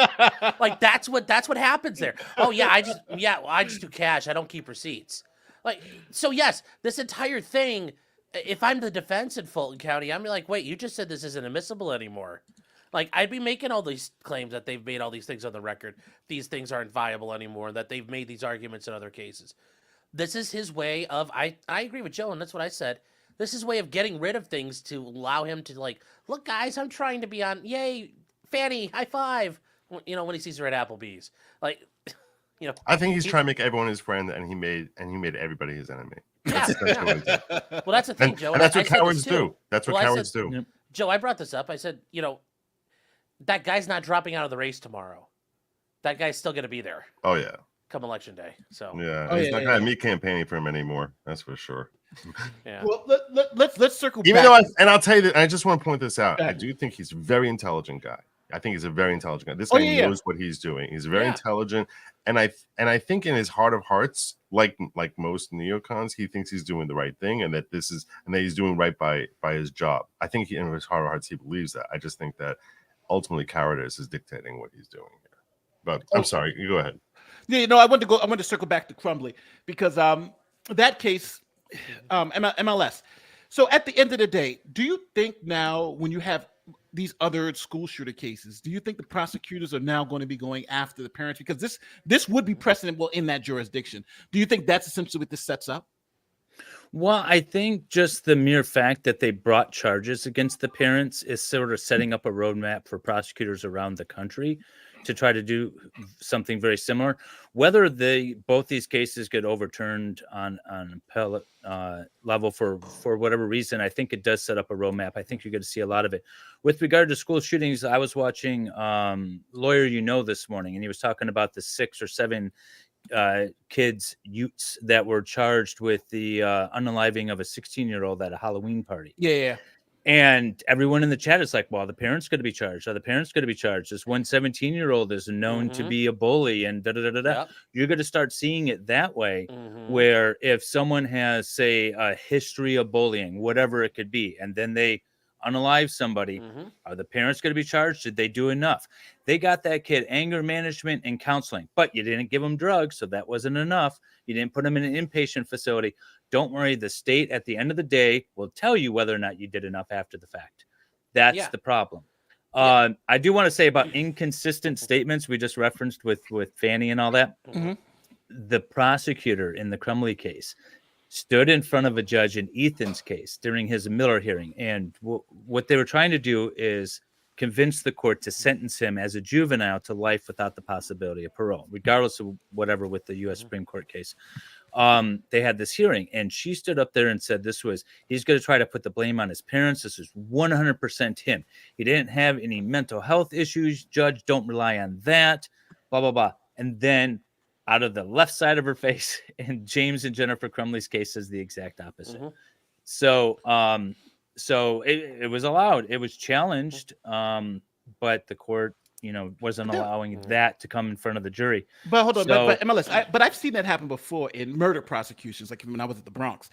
Like that's what happens there. Oh yeah, I just do cash. I don't keep receipts. Like, so yes, this entire thing. If I'm the defense in Fulton County, I'm like, wait, you just said this isn't admissible anymore. Like, I'd be making all these claims that they've made all these things on the record. These things aren't viable anymore, that they've made these arguments in other cases. This is his way of, I agree with Joe, and that's what I said. This is his way of getting rid of things to allow him to, like, look, guys, I'm trying to be on, yay, Fanny, high five. You know, when he sees her at Applebee's. Like, you know. I think he's trying to make everyone his friend, and he made everybody his enemy. That's what he did. Well, that's the thing, Joe. And that's what I said cowards this too. do. That's what Well, cowards do. Yep. Joe, I brought this up. I said, you know, that guy's not dropping out of the race tomorrow. That guy's still going to be there Oh yeah, come election day. So yeah. He's not gonna have me campaigning for him anymore. That's for sure. yeah. Well, let's circle Even back. though, I'll tell you that I just want to point this out. I do think he's a very intelligent guy. I think he's a very intelligent guy. This guy knows what he's doing. He's very intelligent, and I think in his heart of hearts, like most neocons, he thinks he's doing the right thing, and that he's doing right by his job. I think in his heart of hearts he believes that. I just think that ultimately cowardice is dictating what he's doing here. But I'm sorry, you go ahead. Yeah, no, I want to circle back to Crumbly, because that case, MLS. So at the end of the day, do you think now, when you have these other school shooter cases, do you think the prosecutors are now going to be going after the parents, because this would be precedentable in that jurisdiction? Do you think that's essentially what this sets up? Well, I think just the mere fact that they brought charges against the parents is sort of setting up a roadmap for prosecutors around the country to try to do something very similar. Whether both these cases get overturned on appellate level for whatever reason, I think it does set up a roadmap. I think you're going to see a lot of it. With regard to school shootings, I was watching Lawyer this morning, and he was talking about the 6 or 7 youths that were charged with the unaliving of a 16-year-old at a Halloween party. Yeah. And everyone in the chat is like, well, the parents going to be charged. Are the parents going to be charged? This one 17-year-old is known to be a bully, and Yep. You're going to start seeing it that way, where if someone has, say, a history of bullying, whatever it could be, and then they unalive somebody, are the parents going to be charged? Did they do enough? They got that kid anger management and counseling, but you didn't give him drugs, so that wasn't enough. You didn't put him in an inpatient facility. Don't worry, the state at the end of the day will tell you whether or not you did enough after the fact. That's the problem. I do want to say about inconsistent statements we just referenced with Fanny and all that. The prosecutor in the Crumley case stood in front of a judge in Ethan's case during his Miller hearing. And what they were trying to do is convince the court to sentence him as a juvenile to life without the possibility of parole, regardless of whatever with the U.S. Supreme Court case. They had this hearing, and she stood up there and said he's going to try to put the blame on his parents. This is 100% him. He didn't have any mental health issues. Judge, don't rely on that, blah, blah, blah. And then out of the left side of her face, and James and Jennifer Crumley's case is the exact opposite. So it was allowed. It was challenged, but the court, wasn't allowing that to come in front of the jury. But hold on, but MLS, but I've seen that happen before in murder prosecutions, like when I was at the Bronx.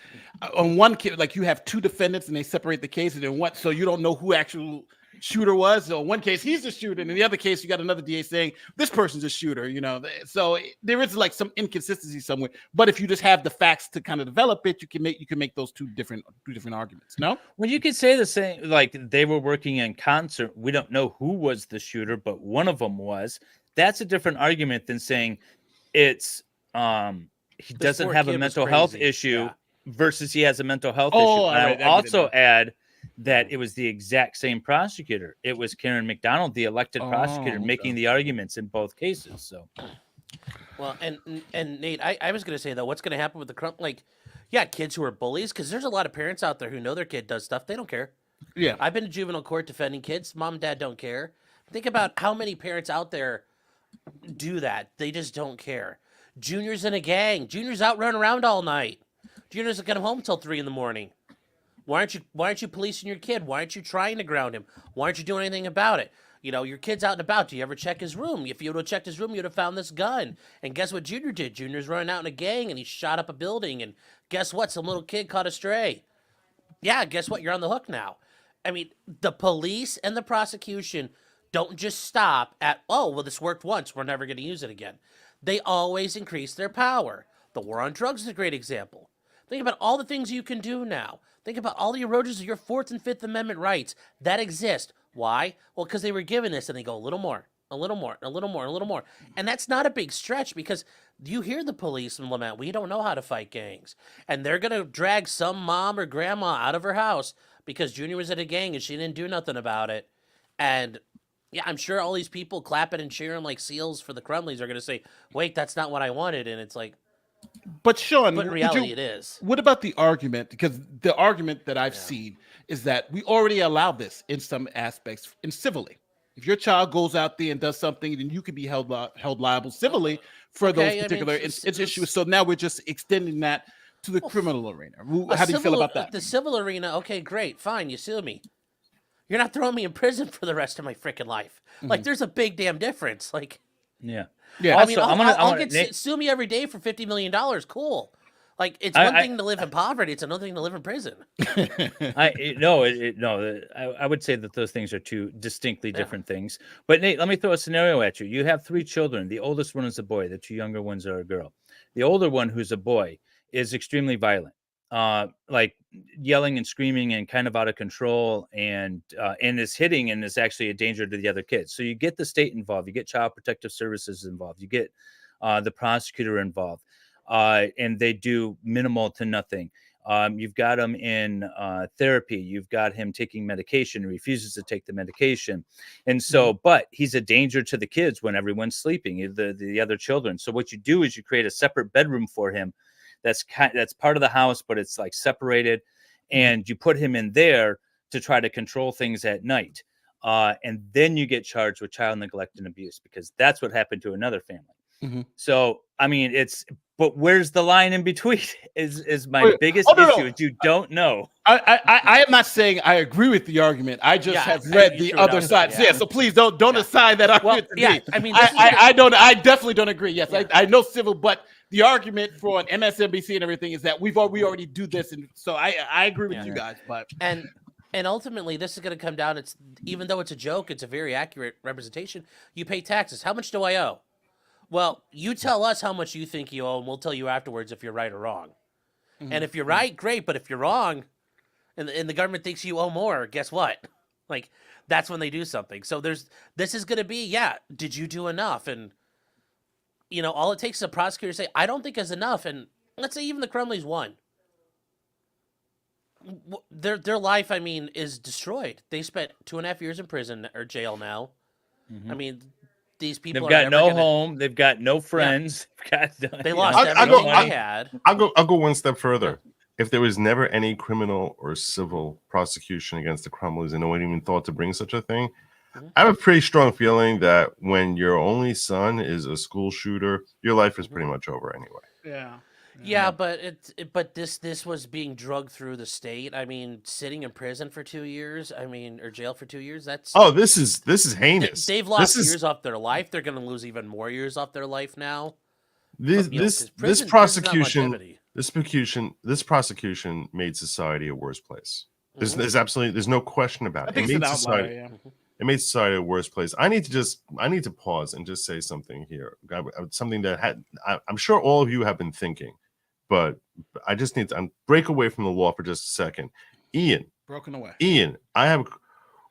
On one case, like you have 2 defendants and they separate the case, and then so you don't know who actual shooter was. So in one case, he's the shooter, and in the other case, you got another DA saying this person's a shooter. So there is like some inconsistency somewhere. But if you just have the facts to kind of develop it, you can make those two different arguments. No, well, you could say the same. Like they were working in concert. We don't know who was the shooter, but one of them was. That's a different argument than saying it's he doesn't have a mental health issue versus he has a mental health issue. And I will also add that it was the exact same prosecutor. It was Karen McDonald, the elected prosecutor, okay. making the arguments in both cases. So, Well, and Nate, I was going to say, though, what's going to happen with the crump? Like, yeah, kids who are bullies, because there's a lot of parents out there who know their kid does stuff. They don't care. Yeah. I've been to juvenile court defending kids. Mom and dad don't care. Think about how many parents out there do that. They just don't care. Junior's in a gang. Junior's out running around all night. Junior doesn't get home till 3 a.m. Why aren't you policing your kid? Why aren't you trying to ground him? Why aren't you doing anything about it? You know, your kid's out and about. Do you ever check his room? If you would have checked his room, you'd have found this gun. And guess what Junior did? Junior's running out in a gang and he shot up a building. And guess what? Some little kid caught a stray. Yeah, guess what? You're on the hook now. I mean, the police and the prosecution don't just stop at, oh, well, this worked once. We're never going to use it again. They always increase their power. The war on drugs is a great example. Think about all the things you can do now. Think about all the erosions of your 4th and 5th Amendment rights that exist. Why? Well, because they were given this and they go a little more, a little more, a little more, a little more. And that's not a big stretch because you hear the police lament, we don't know how to fight gangs. And they're going to drag some mom or grandma out of her house because Junior was in a gang and she didn't do nothing about it. And yeah, I'm sure all these people clapping and cheering like seals for the Crumleys are going to say, wait, that's not what I wanted. And it's like, But Sean, but in reality, it is. What about the argument? Because the argument that I've seen is that we already allow this in some aspects in civilly. If your child goes out there and does something, then you could be held liable civilly for those particular issues. So now we're just extending that to the criminal arena. How do you feel about that? The civil arena, okay, great, fine, you sue me. You're not throwing me in prison for the rest of my freaking life. Like, there's a big damn difference. Like, yeah. I mean, I'll get sue me every day for $50 million. Cool. Like, it's one thing to live in poverty. It's another thing to live in prison. I would say that those things are two distinctly different things. But Nate, let me throw a scenario at you. You have 3 children. The oldest one is a boy. The 2 younger ones are a girl. The older one, who's a boy, is extremely violent, like yelling and screaming and kind of out of control, and is hitting and is actually a danger to the other kids. So you get the state involved. You get Child Protective Services involved. You get the prosecutor involved. And they do minimal to nothing. You've got him in therapy. You've got him taking medication. He refuses to take the medication. And so, but he's a danger to the kids when everyone's sleeping, the other children. So what you do is you create a separate bedroom for him that's part of the house, but it's like separated. And you put him in there to try to control things at night. And then you get charged with child neglect and abuse, because that's what happened to another family. So, I mean, but where's the line in between is my biggest issue. Is you don't know. I am not saying I agree with the argument. I just have read the other side. Yeah. So please don't assign that argument to me. I mean, I definitely don't agree. Yes, I know civil, but the argument for an MSNBC and everything is that we already do this, and so I agree with you guys. But and ultimately, this is going to come down. It's, even though it's a joke, it's a very accurate representation. You pay taxes. How much do I owe? Well, you tell us how much you think you owe, and we'll tell you afterwards if you're right or wrong. And if you're right, great. But if you're wrong, and the government thinks you owe more, guess what? Like, that's when they do something. So this is going to be, did you do enough? And, you know, all it takes is a prosecutor to say, I don't think it's enough. And let's say even the Crumleys won. Their life, I mean, is destroyed. They spent 2.5 years in prison or jail now. I mean, these people they've got no home, they've got no friends. They lost everything they had. I'll go one step further. If there was never any criminal or civil prosecution against the Crumleys and no one even thought to bring such a thing, I have a pretty strong feeling that when your only son is a school shooter, your life is pretty much over anyway. Yeah, but this was being drugged through the state. I mean, sitting in prison for 2 years. I mean, or jail for 2 years. This is heinous. They've lost years off their life. They're going to lose even more years off their life now. This prosecution made society a worse place. There's no question about it. It made society a worse place. I need to pause and just say something here. Something that I'm sure all of you have been thinking, but I just need to break away from the law for just a second. Ian,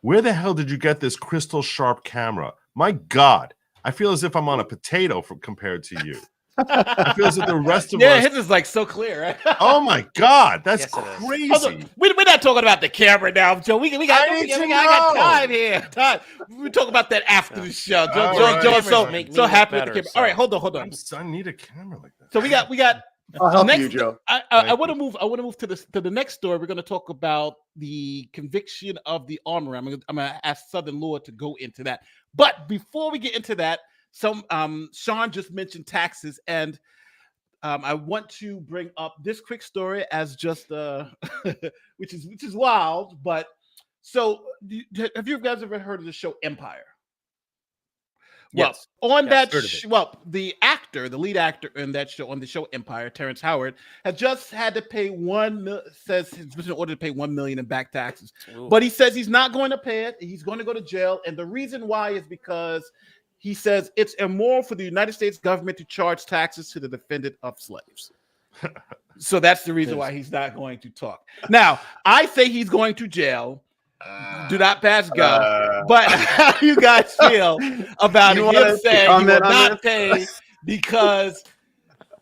where the hell did you get this crystal sharp camera? My God, I feel as if I'm on a potato compared to you. I feel as if the rest of Yeah, us. his is like so clear, right? Oh my God, that's Yes, it is. crazy. Also, we're not talking about the camera now, Joe. We got I need to got know. time here. Time. We talk about that after the show. Joe, All Joe, right. Joe, Cameras so make me so look happy with the better, camera. so. All right, hold on. I need a camera like that. So we got. I'll help next, you, Joe. I Thank want to you. move. I want to move to the next story. We're going to talk about the conviction of the armorer. I'm going to ask Southern Law to go into that. But before we get into that, Sean just mentioned taxes, and I want to bring up this quick story as just which is wild. But so, have you guys ever heard of the show Empire? Yes. Well, on Yes, that, heard of it. the lead actor in that show, on the show Empire, Terrence Howard, has just had to pay says he's been ordered to pay $1 million in back taxes. Ooh. But he says he's not going to pay it. He's going to go to jail. And the reason why is because he says it's immoral for the United States government to charge taxes to the descendant of slaves. So that's the reason why he's not going to talk. Now, I say he's going to jail. Do not pass go. But how do you guys feel about You him wanna saying he comment will on not pay because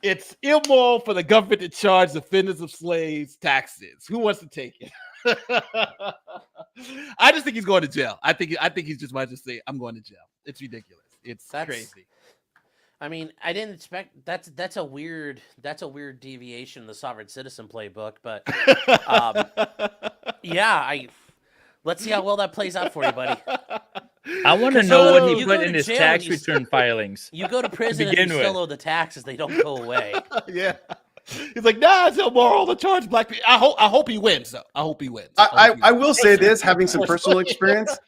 it's immoral for the government to charge offenders of slaves taxes? Who wants to take it? I just think he's going to jail. I think he's just might just say, I'm going to jail. It's ridiculous. It's crazy. I mean, I didn't expect that's a weird deviation in the sovereign citizen playbook, but yeah, let's see how well that plays out for you, buddy. I want to Because know what you he go put to in his jail tax and you return filings. You go to prison and you begin with. still owe the taxes; they don't go away. Yeah. He's like, nah, it's immoral to charge black people. I hope he wins, though. I hope he wins. I will say this, having some personal experience.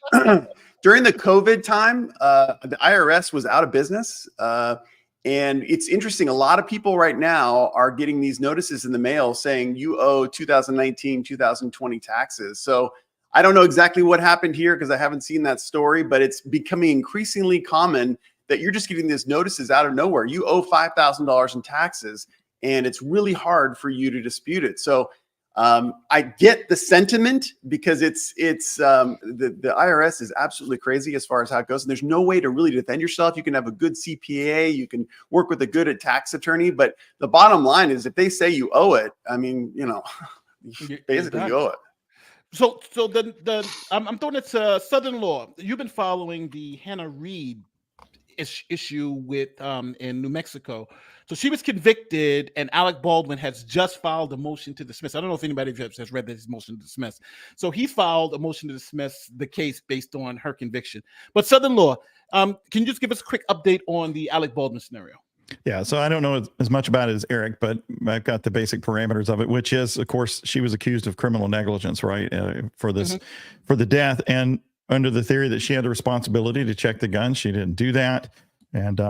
During the COVID time, the IRS was out of business. And it's interesting. A lot of people right now are getting these notices in the mail saying you owe 2019, 2020 taxes. So I don't know exactly what happened here because I haven't seen that story, but it's becoming increasingly common that you're just getting these notices out of nowhere. You owe $5,000 in taxes, and it's really hard for you to dispute it. So I get the sentiment because it's the IRS is absolutely crazy as far as how it goes, and there's no way to really defend yourself. You can have a good CPA, you can work with a good tax attorney, but the bottom line is if they say you owe it, I mean, basically you owe it. So I'm throwing it to Southern Law. You've been following the Hannah Reid issue with in New Mexico. So she was convicted, and Alec Baldwin has just filed a motion to dismiss. I don't know if anybody has read this motion to dismiss. So he filed a motion to dismiss the case based on her conviction. But Southern Law, can you just give us a quick update on the Alec Baldwin scenario? Yeah, so I don't know as much about it as Eric, but I've got the basic parameters of it, which is, of course, she was accused of criminal negligence, right, for this, for the death, and under the theory that she had the responsibility to check the gun, she didn't do that, and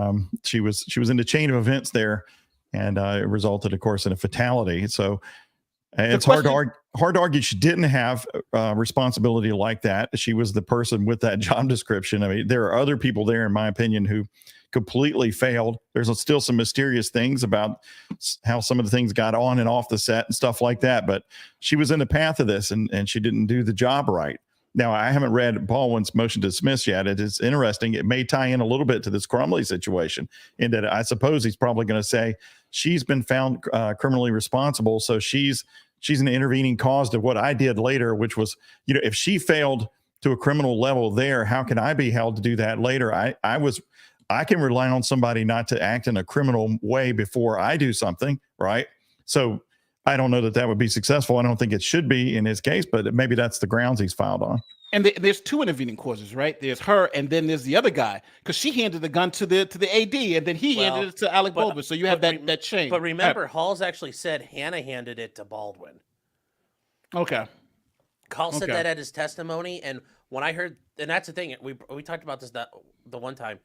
she was in the chain of events there, and it resulted, of course, in a fatality. So it's hard to argue she didn't have responsibility like that. She was the person with that job description. I mean, there are other people there, in my opinion, who completely failed. There's still some mysterious things about how some of the things got on and off the set and stuff like that, but she was in the path of this, and she didn't do the job right. Now, I haven't read Baldwin's motion to dismiss yet. It is interesting. It may tie in a little bit to this Crumley situation, in that I suppose he's probably going to say she's been found criminally responsible, so she's an intervening cause to what I did later, which was, if she failed to a criminal level there, how can I be held to do that later? I can rely on somebody not to act in a criminal way before I do something, right? So I don't know that would be successful. I don't think it should be in his case, but maybe that's the grounds he's filed on. And there's two intervening causes, right? There's her, and then there's the other guy, because she handed the gun to the AD, and then he handed it to Alec Baldwin. So you have that chain. But remember, Halls actually said Hannah handed it to Baldwin. Okay. Hall said that at his testimony, and when I heard, and that's the thing, we talked about this the one time,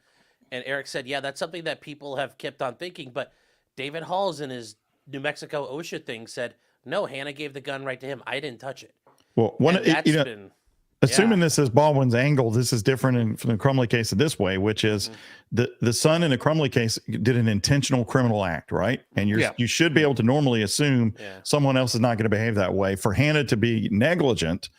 and Eric said, yeah, that's something that people have kept on thinking, but David Halls in his New Mexico OSHA thing said, no, Hannah gave the gun right to him. I didn't touch it. Well, assuming this is Baldwin's angle, this is different from the Crumley case in this way, which is the son in the Crumley case did an intentional criminal act, right? And you should be able to normally assume someone else is not going to behave that way. For Hannah to be negligent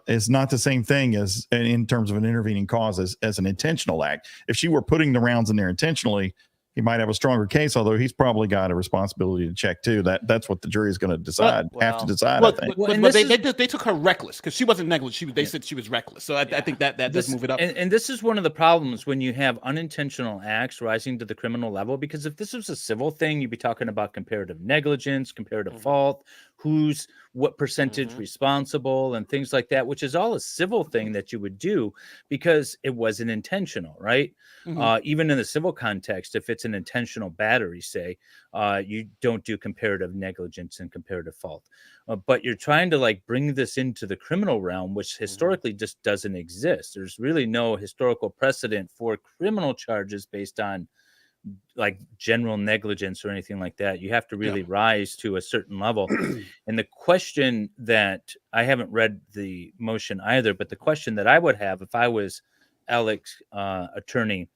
is not the same thing as in terms of an intervening cause as an intentional act. If she were putting the rounds in there intentionally, he might have a stronger case, although he's probably got a responsibility to check too. That's what the jury is going to decide, have to decide, I think. But they took her reckless because she wasn't negligent. They said she was reckless. So I think that does move it up. And this is one of the problems when you have unintentional acts rising to the criminal level, because if this was a civil thing, you'd be talking about comparative negligence, comparative fault, what percentage responsible and things like that, which is all a civil thing that you would do because it wasn't intentional, right? Even in the civil context, if it's an intentional battery, say, you don't do comparative negligence and comparative fault. But you're trying to like bring this into the criminal realm, which historically just doesn't exist. There's really no historical precedent for criminal charges based on like general negligence or anything like that. You have to really rise to a certain level. And the question that I haven't read the motion either, but the question that I would have if I was Alec's attorney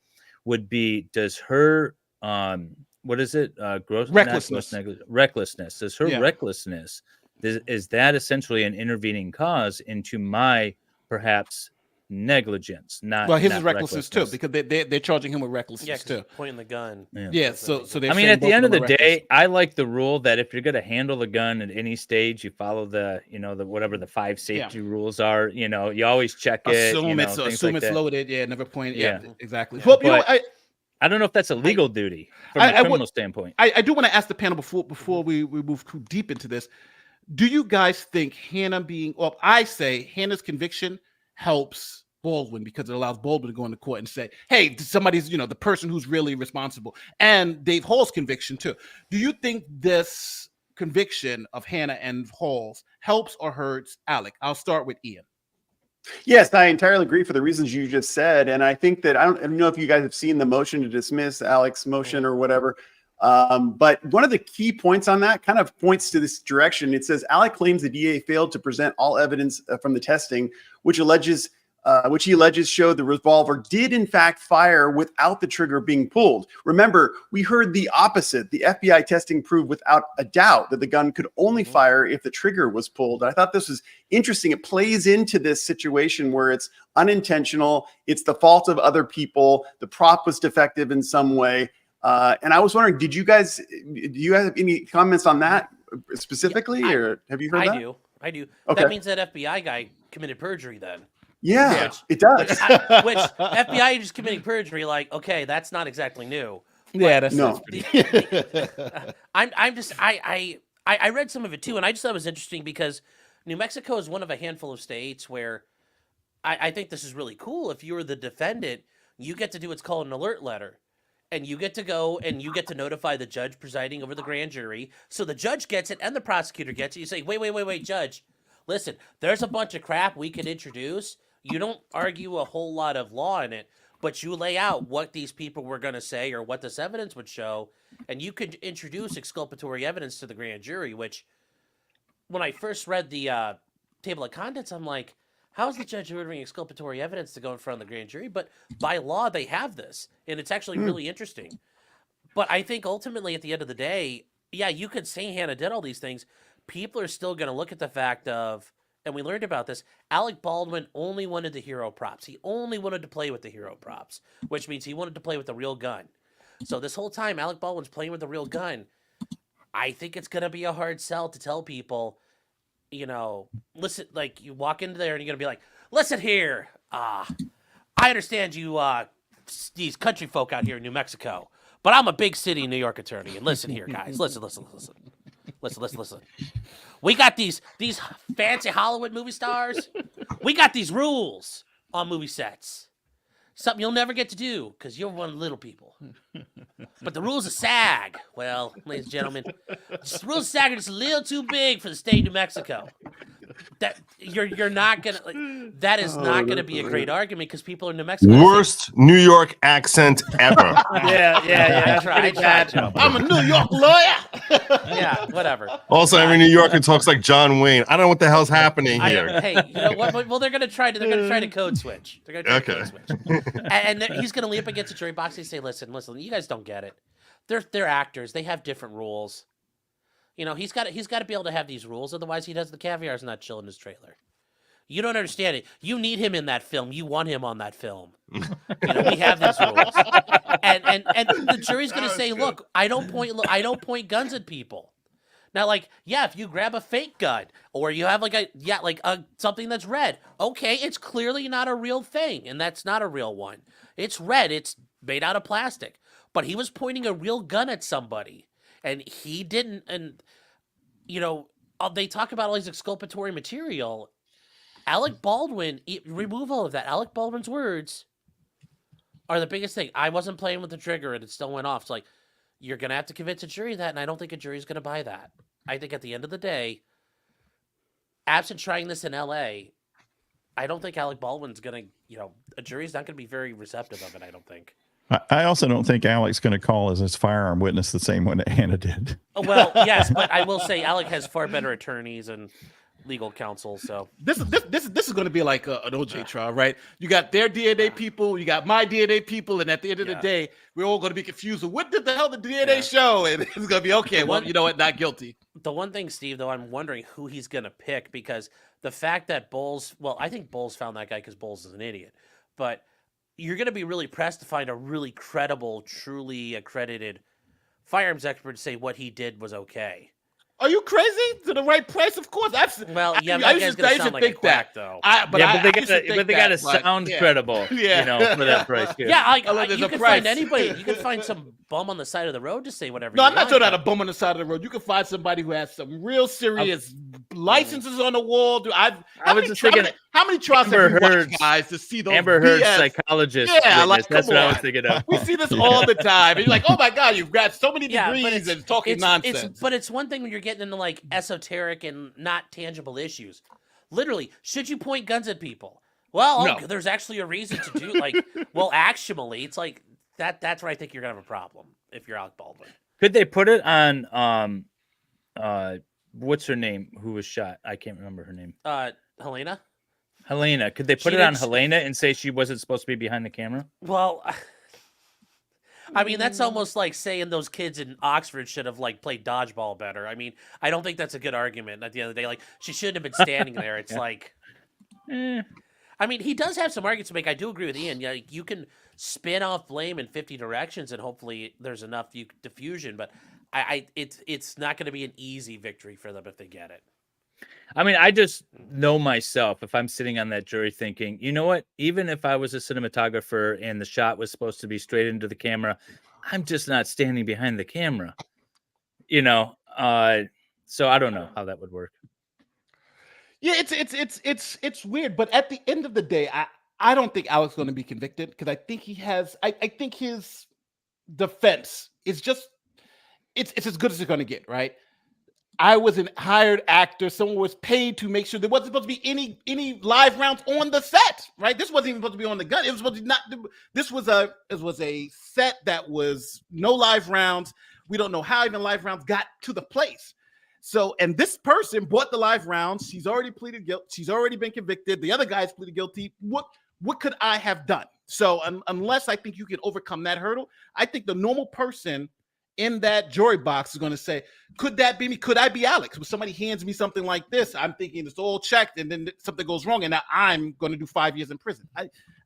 would be, does her what is it? Recklessness. Recklessness. Is her recklessness, is that essentially an intervening cause into my perhaps negligence? Not his not is recklessness too, because they're charging him with recklessness too. Pointing the gun. So I mean, at the end of the day, I like the rule that if you're going to handle the gun at any stage, you follow the whatever the 5 safety rules are. You always check it. Assume it's that. Loaded. Yeah, never point. Yeah, exactly. Yeah. Well, I don't know if that's a legal duty from a criminal standpoint. I do want to ask the panel before we move too deep into this. Do you guys think Hannah I say Hannah's conviction helps Baldwin because it allows Baldwin to go into court and say, hey, somebody's, the person who's really responsible. And Dave Hall's conviction too. Do you think this conviction of Hannah and Hall's helps or hurts Alec? I'll start with Ian. Yes, I entirely agree for the reasons you just said. And I think that I don't know if you guys have seen the motion to dismiss, Alec's motion or whatever. But one of the key points on that kind of points to this direction. It says Alec claims the DA failed to present all evidence from the testing, which he alleges showed the revolver did in fact fire without the trigger being pulled. Remember, we heard the opposite. The FBI testing proved without a doubt that the gun could only fire if the trigger was pulled. I thought this was interesting. It plays into this situation where it's unintentional. It's the fault of other people. The prop was defective in some way. And I was wondering, do you have any comments on that specifically, or have you heard that? I do. Okay. That means that FBI guy committed perjury then. Yeah, it does. Which FBI just committing perjury, like, okay, that's not exactly new. Yeah, that's I read some of it too, and I just thought it was interesting because New Mexico is one of a handful of states where I think this is really cool. If you're the defendant, you get to do what's called an alert letter. And you get to go and you get to notify the judge presiding over the grand jury. So the judge gets it and the prosecutor gets it. You say, wait, judge, listen, there's a bunch of crap we can introduce. You don't argue a whole lot of law in it, but you lay out what these people were going to say or what this evidence would show. And you could introduce exculpatory evidence to the grand jury, which when I first read the table of contents, I'm like, how is the judge ordering exculpatory evidence to go in front of the grand jury? But by law, they have this, and it's actually really interesting. But I think ultimately, at the end of the day, yeah, you could say Hannah did all these things. People are still going to look at the fact of, and we learned about this, Alec Baldwin only wanted the hero props. He only wanted to play with the hero props, which means he wanted to play with the real gun. So this whole time, Alec Baldwin's playing with the real gun. I think it's going to be a hard sell to tell people, listen, like you walk into there and you're going to be like, listen here. I understand you, these country folk out here in New Mexico, but I'm a big city New York attorney. And listen here, guys, listen. We got these fancy Hollywood movie stars. We got these rules on movie sets. Something you'll never get to do because you're one of the little people. But the rules of SAG, well, ladies and gentlemen, the rules of SAG are just a little too big for the state of New Mexico. That you're not gonna. That is not gonna be a great argument because people in New Mexico. Worst New York accent ever. Yeah. I tried. I'm a New York lawyer. Yeah, whatever. Also, every New Yorker talks like John Wayne. I don't know what the hell's happening here. Hey, you know what? Well, they're gonna try to code switch. They're gonna try to code switch. And he's gonna leap against a jury box and say, "Listen, you guys don't get it. They're actors. They have different rules." He's got to be able to have these rules. Otherwise, he does the caviar's not chill in his trailer. You don't understand it. You need him in that film. You want him on that film. We have these rules, and the jury's going to say, look, I don't point guns at people. Now, like, yeah, if you grab a fake gun or you have something that's red, okay, it's clearly not a real thing, and that's not a real one. It's red. It's made out of plastic. But he was pointing a real gun at somebody, and he didn't. And they talk about all these exculpatory material. Alec Baldwin, removal of that. Alec Baldwin's words are the biggest thing. I wasn't playing with the trigger and it still went off. It's like, you're going to have to convince a jury that, and I don't think a jury's going to buy that. I think at the end of the day, absent trying this in LA, I don't think Alec Baldwin's going to, a jury's not going to be very receptive of it, I don't think. I also don't think Alec's going to call as his firearm witness the same one that Hannah did. Well, yes, but I will say Alec has far better attorneys and legal counsel. So this is going to be like an OJ trial, right? You got their DNA people, you got my DNA people, and at the end of the day, we're all going to be confused. What did the hell the DNA show? And it's going to be okay. Well, you know what? Not guilty. The one thing, Steve, though, I'm wondering who he's going to pick, because the fact that Bowles, well, I think Bowles found that guy because Bowles is an idiot, but you're going to be really pressed to find a really credible, truly accredited firearms expert to say what he did was okay. Are you crazy? To the right place, of course. Well, yeah, that guy's going to sound like a quack, though. But they got to sound credible, for that price. Too. Yeah, you can find anybody. You can find some bum on the side of the road to say whatever. No, I'm not talking about a bum on the side of the road. You can find somebody who has some real serious licenses on the wall. Dude, I was just thinking, how many trials have you watched, guys, to see those Amber Heard's psychologist? Yeah, that's what I was thinking of. We see this all the time. And you're like, oh my God, you've got so many degrees and talking nonsense. But it's one thing when you're getting into like esoteric and not tangible issues. Literally, should you point guns at people? Well, no. There's actually a reason to do actually, it's like that's where I think you're gonna have a problem if you're Alec Baldwin. Could they put it on what's her name who was shot? I can't remember her name. Helena. Could they put it on Helena and say she wasn't supposed to be behind the camera? Well, I mean, that's almost like saying those kids in Oxford should have played dodgeball better. I mean, I don't think that's a good argument. At the end of the day, she shouldn't have been standing there. It's I mean, he does have some arguments to make. I do agree with Ian. Yeah, you can spin off blame in 50 directions, and hopefully there's enough diffusion. But it's not going to be an easy victory for them if they get it. I mean, I just know myself, if I'm sitting on that jury thinking, you know what, even if I was a cinematographer and the shot was supposed to be straight into the camera, I'm just not standing behind the camera, so I don't know how that would work. Yeah, it's weird, but at the end of the day, I don't think Alec's going to be convicted, because I think I think his defense is just it's as good as it's going to get, right? I was a hired actor. Someone was paid to make sure there wasn't supposed to be any live rounds on the set, right? This wasn't even supposed to be on the gun. It was supposed to not. This was a set that was no live rounds. We don't know how even live rounds got to the place. So, and this person bought the live rounds. She's already pleaded guilty. She's already been convicted. The other guy's pleaded guilty. What could I have done? So, unless I think you can overcome that hurdle, I think the normal person in that jury box is going to say, could that be me? Could I be Alex? When somebody hands me something like this, I'm thinking it's all checked, and then something goes wrong, and now I'm going to do 5 years in prison.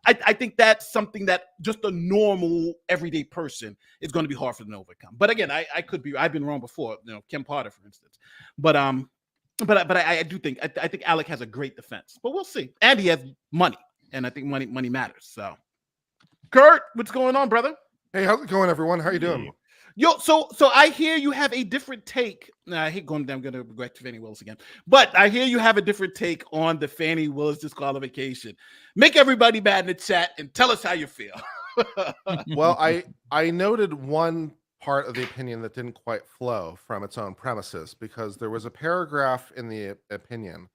I think that's something that just a normal everyday person is going to be hard for them to overcome. But again, I've been wrong before. Kim Potter, for instance. But I do think I think Alec has a great defense. But we'll see. And he has money, and I think money matters. So, Kurt, what's going on, brother? Hey, how's it going, everyone? How you doing? Yo, so I hear you have a different take. I hate going down. I'm going to regret Fani Willis again. But I hear you have a different take on the Fani Willis disqualification. Make everybody mad in the chat and tell us how you feel. Well, I noted one part of the opinion that didn't quite flow from its own premises, because there was a paragraph in the opinion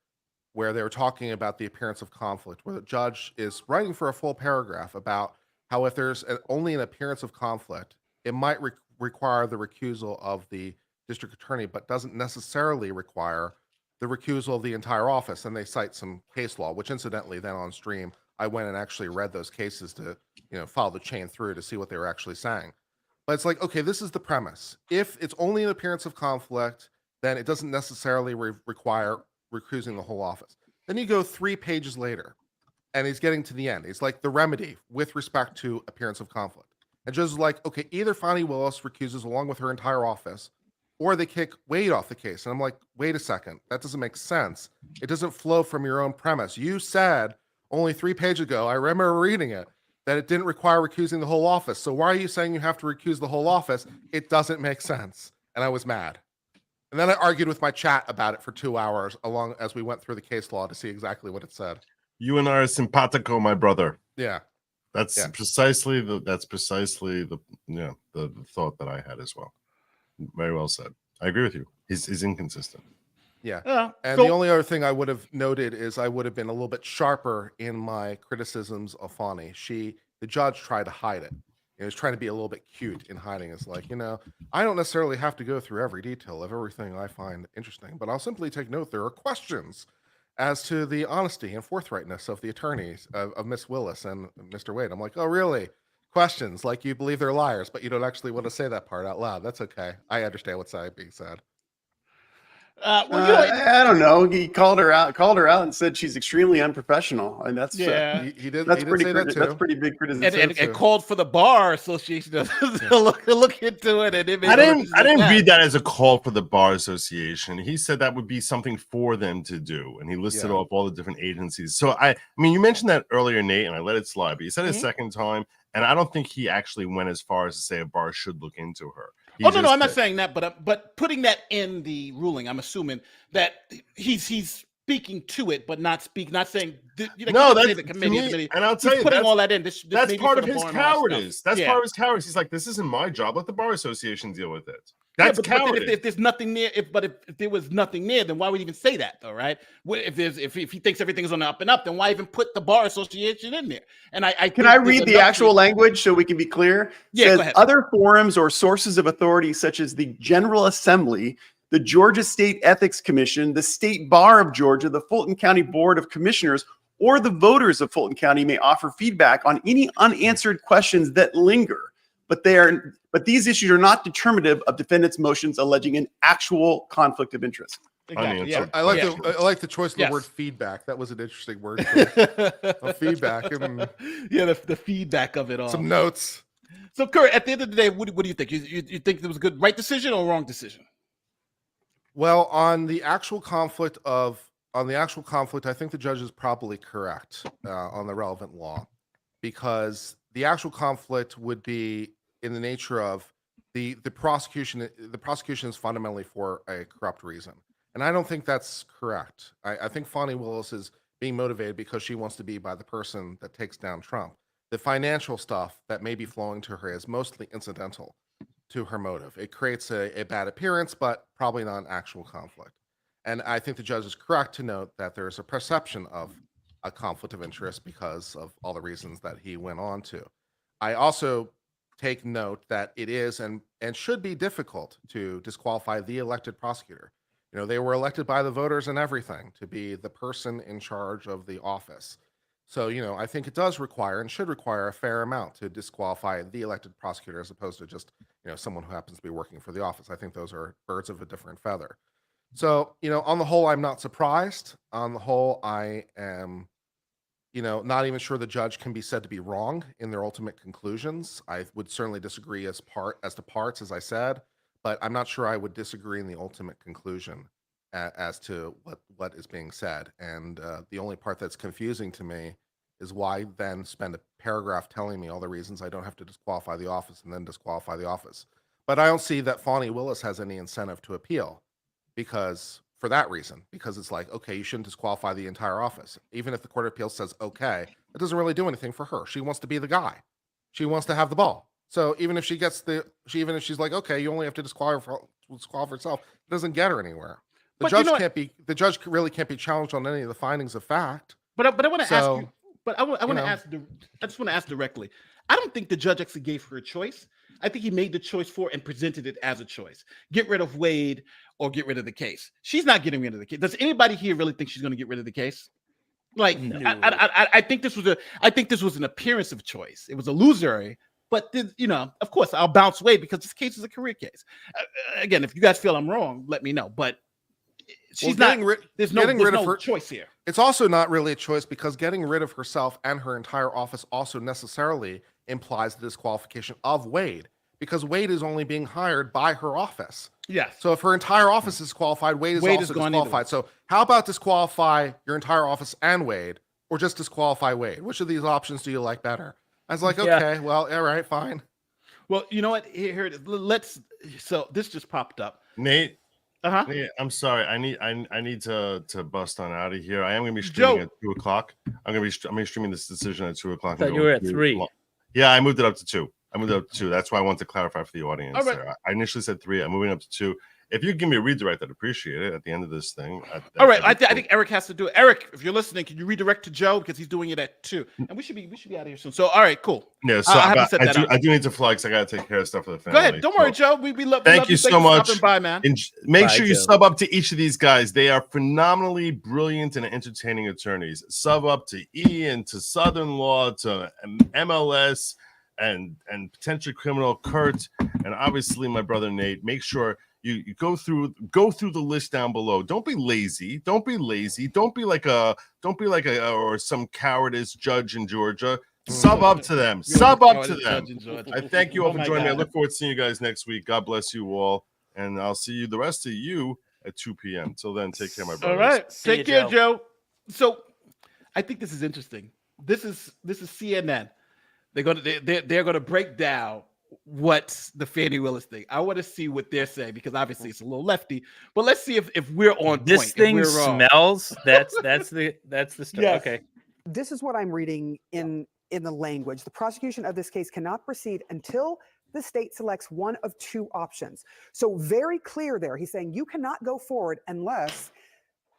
where they were talking about the appearance of conflict, where the judge is writing for a full paragraph about how if there's only an appearance of conflict, it might require the recusal of the district attorney, but doesn't necessarily require the recusal of the entire office. And they cite some case law, which incidentally then on stream, I went and actually read those cases to, follow the chain through to see what they were actually saying. But it's like, okay, this is the premise. If it's only an appearance of conflict, then it doesn't necessarily require recusing the whole office. Then you go 3 pages later, and he's getting to the end. It's like the remedy with respect to appearance of conflict. And Judge is like, okay, either Fani Willis recuses along with her entire office, or they kick Wade off the case. And I'm like, wait a second, that doesn't make sense. It doesn't flow from your own premise. You said only 3 pages ago, I remember reading it, that it didn't require recusing the whole office. So why are you saying you have to recuse the whole office? It doesn't make sense. And I was mad. And then I argued with my chat about it for 2 hours, along as we went through the case law to see exactly what it said. You and I are simpatico, my brother. Yeah. That's precisely the thought that I had as well. Very well said. I agree with you. He's inconsistent. Yeah. And the only other thing I would have noted is I would have been a little bit sharper in my criticisms of Fani. The judge tried to hide it. He was trying to be a little bit cute in hiding. It's like, I don't necessarily have to go through every detail of everything I find interesting, but I'll simply take note there are questions as to the honesty and forthrightness of the attorneys of Miss Willis and Mr. Wade. I'm like, oh, really? Questions like you believe they're liars, but you don't actually want to say that part out loud. That's okay. I understand what's being said. I don't know. He called her out and said she's extremely unprofessional, and that's he did. That's he did pretty. say that too. That's pretty big criticism. And called for the bar association to look into it. And I didn't read that as a call for the bar association. He said that would be something for them to do, and he listed off all the different agencies. So I mean, you mentioned that earlier, Nate, and I let it slide, but you said it a second time, and I don't think he actually went as far as to say a bar should look into her. No, I'm not saying that, but putting that in the ruling, I'm assuming that he's speaking to it, but not saying. No, that's the committee, and I'll tell you, putting all that in. That's part of his cowardice. That's part of his cowardice. He's like, this isn't my job. Let the bar association deal with it. That's cowardice. If there's nothing there, if there was nothing there, then why would he even say that, though, right? If he thinks everything's on the up and up, then why even put the bar association in there? And can I read the actual language so we can be clear? Yeah, says, go ahead. Other forums or sources of authority, such as the General Assembly, the Georgia State Ethics Commission, the State Bar of Georgia, the Fulton County Board of Commissioners, or the voters of Fulton County may offer feedback on any unanswered questions that linger. But these issues are not determinative of defendants' motions alleging an actual conflict of interest. Exactly. Yeah. I like the choice of the word feedback. That was an interesting word. Feedback. The feedback of it all. Some notes. So, Kurt, at the end of the day, what do you think? You think it was a good right decision or wrong decision? Well, on the actual conflict, I think the judge is probably correct on the relevant law, because the actual conflict would be in the nature of the prosecution. The prosecution is fundamentally for a corrupt reason, and I don't think that's correct. I think Fani Willis is being motivated because she wants to be by the person that takes down Trump. The financial stuff that may be flowing to her is mostly incidental to her motive. It creates a bad appearance, but probably not an actual conflict. And I think the judge is correct to note that there's a perception of a conflict of interest because of all the reasons that he went on to. I also take note that it is and should be difficult to disqualify the elected prosecutor. They were elected by the voters and everything to be the person in charge of the office. So, I think it does require and should require a fair amount to disqualify the elected prosecutor as opposed to just, someone who happens to be working for the office. I think those are birds of a different feather. So, on the whole, I'm not surprised. On the whole, I am, not even sure the judge can be said to be wrong in their ultimate conclusions. I would certainly disagree as to parts, as I said, but I'm not sure I would disagree in the ultimate conclusion as to what is being said. And the only part that's confusing to me is why then spend a paragraph telling me all the reasons I don't have to disqualify the office and then disqualify the office. But I don't see that Fani Willis has any incentive to appeal for that reason, because it's like, okay, you shouldn't disqualify the entire office. Even if the Court of Appeals says, okay, it doesn't really do anything for her. She wants to be the guy. She wants to have the ball. So even if she's like, okay, you only have to disqualify herself, it doesn't get her anywhere. The judge really can't be challenged on any of the findings of fact. But I want to ask you. But I want to ask. I just want to ask directly. I don't think the judge actually gave her a choice. I think he made the choice for and presented it as a choice. Get rid of Wade or get rid of the case. She's not getting rid of the case. Does anybody here really think she's going to get rid of the case? Like, no. I think this was an appearance of choice. It was illusory. But, of course, I'll bounce Wade because this case is a career case. Again, if you guys feel I'm wrong, let me know. But she's not. There's no choice here. It's also not really a choice because getting rid of herself and her entire office also necessarily implies the disqualification of Wade, because Wade is only being hired by her office. Yes. So if her entire office is qualified, Wade is also gone disqualified. So how about disqualify your entire office and Wade, or just disqualify Wade? Which of these options do you like better? I was like, okay, well, all right, fine. Well, you know what? Here it is. So this just popped up. Nate. Uh-huh. Nate, I'm sorry. I need to bust on out of here. I am going to be streaming at 2:00. I'm going to be streaming this decision at 2:00. I thought you were at 3. Yeah, I moved it up to 2. That's why I want to clarify for the audience. All right. There. I initially said 3. I'm moving up to 2. If you give me a redirect, I'd appreciate it at the end of this thing. All right, I think Eric has to do it. Eric, if you're listening, can you redirect to Joe because he's doing it at 2, and we should be out of here soon. So, all right, cool. Yeah, so I do need to fly because I got to take care of stuff for the family. Go ahead, don't worry, Joe. We love. Thank you so much. Stopping by, man. Make Bye, sure you Joe. sub up to each of these guys. They are phenomenally brilliant and entertaining attorneys. Sub up to Ian, to Southern Law, to MLS, and potential criminal Kurt, and obviously my brother Nate. Make sure you go through the list down below. Don't be lazy. Don't be like or some cowardice judge in Georgia. Sub up to them. Sub up to them. I thank you all for joining me. I look forward to seeing you guys next week. God bless you all, and I'll see you, the rest of you, at 2 p.m. Till then, take care, my brothers. All right, See take you, care, Joe. So, I think this is interesting. This is CNN. They're gonna break down what's the Fani Willis thing. I want to see what they're saying because obviously it's a little lefty, but let's see if we're on This point. thing if we're wrong. smells. That's the stuff. Yes. Okay. This is what I'm reading in the language. The prosecution of this case cannot proceed until the state selects one of 2 options. So very clear there. He's saying you cannot go forward unless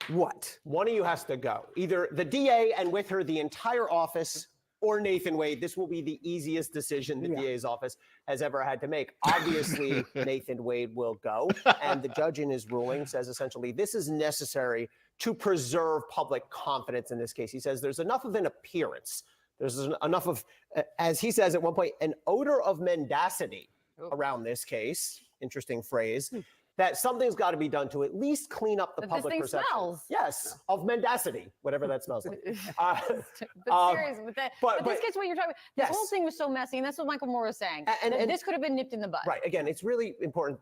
what? One of you has to go. Either the DA and with her the entire office, or Nathan Wade. This will be the easiest decision the DA's office has ever had to make. Obviously, Nathan Wade will go. And the judge in his ruling says essentially this is necessary to preserve public confidence in this case. He says there's enough of an appearance. There's enough of, as he says at one point, an odor of mendacity around this case. Interesting phrase. That something's got to be done to at least clean up the public perception. Smells. Yes, of mendacity, whatever that smells like. But seriously, but this gets what you're talking about. This yes. whole thing was so messy, and that's what Michael Moore was saying. And this could have been nipped in the bud. Right. Again, it's really important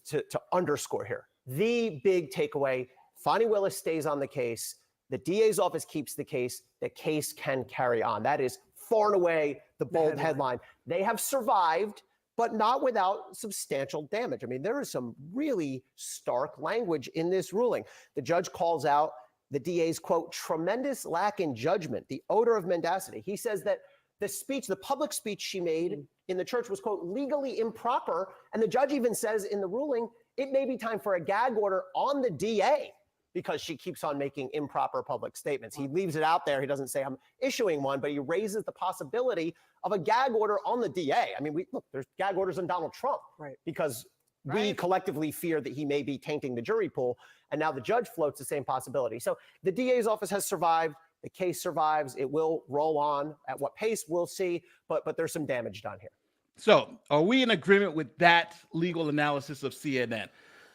to underscore here. The big takeaway, Fani Willis stays on the case. The DA's office keeps the case. The case can carry on. That is far and away the bold headline. They have survived, but not without substantial damage. I mean, there is some really stark language in this ruling. The judge calls out the DA's, quote, tremendous lack in judgment, the odor of mendacity. He says that the speech, the public speech she made in the church was, quote, legally improper. And the judge even says in the ruling, it may be time for a gag order on the DA because she keeps on making improper public statements. He leaves it out there. He doesn't say I'm issuing one, but he raises the possibility of a gag order on the DA. I mean, look, there's gag orders on Donald Trump because we collectively fear that he may be tainting the jury pool. And now the judge floats the same possibility. So the DA's office has survived. The case survives. It will roll on. At what pace, we'll see. But there's some damage done here. So are we in agreement with that legal analysis of CNN?